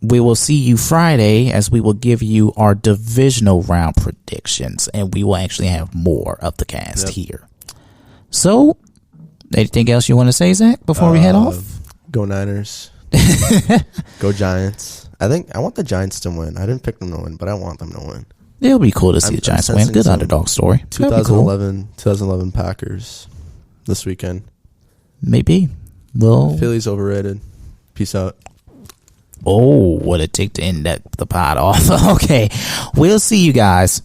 We will see you Friday as we will give you our divisional round predictions, and we will actually have more of the cast here. So, anything else you want to say, Zach, before we head off? Go Niners. Go Giants. I want the Giants to win. I didn't pick them to win, but I want them to win. It'll be cool to see the Giants win. Good underdog story. 2011 Packers this weekend. Maybe. Well, Philly's overrated. Peace out. Oh, what it take to end the pod off. Okay. We'll see you guys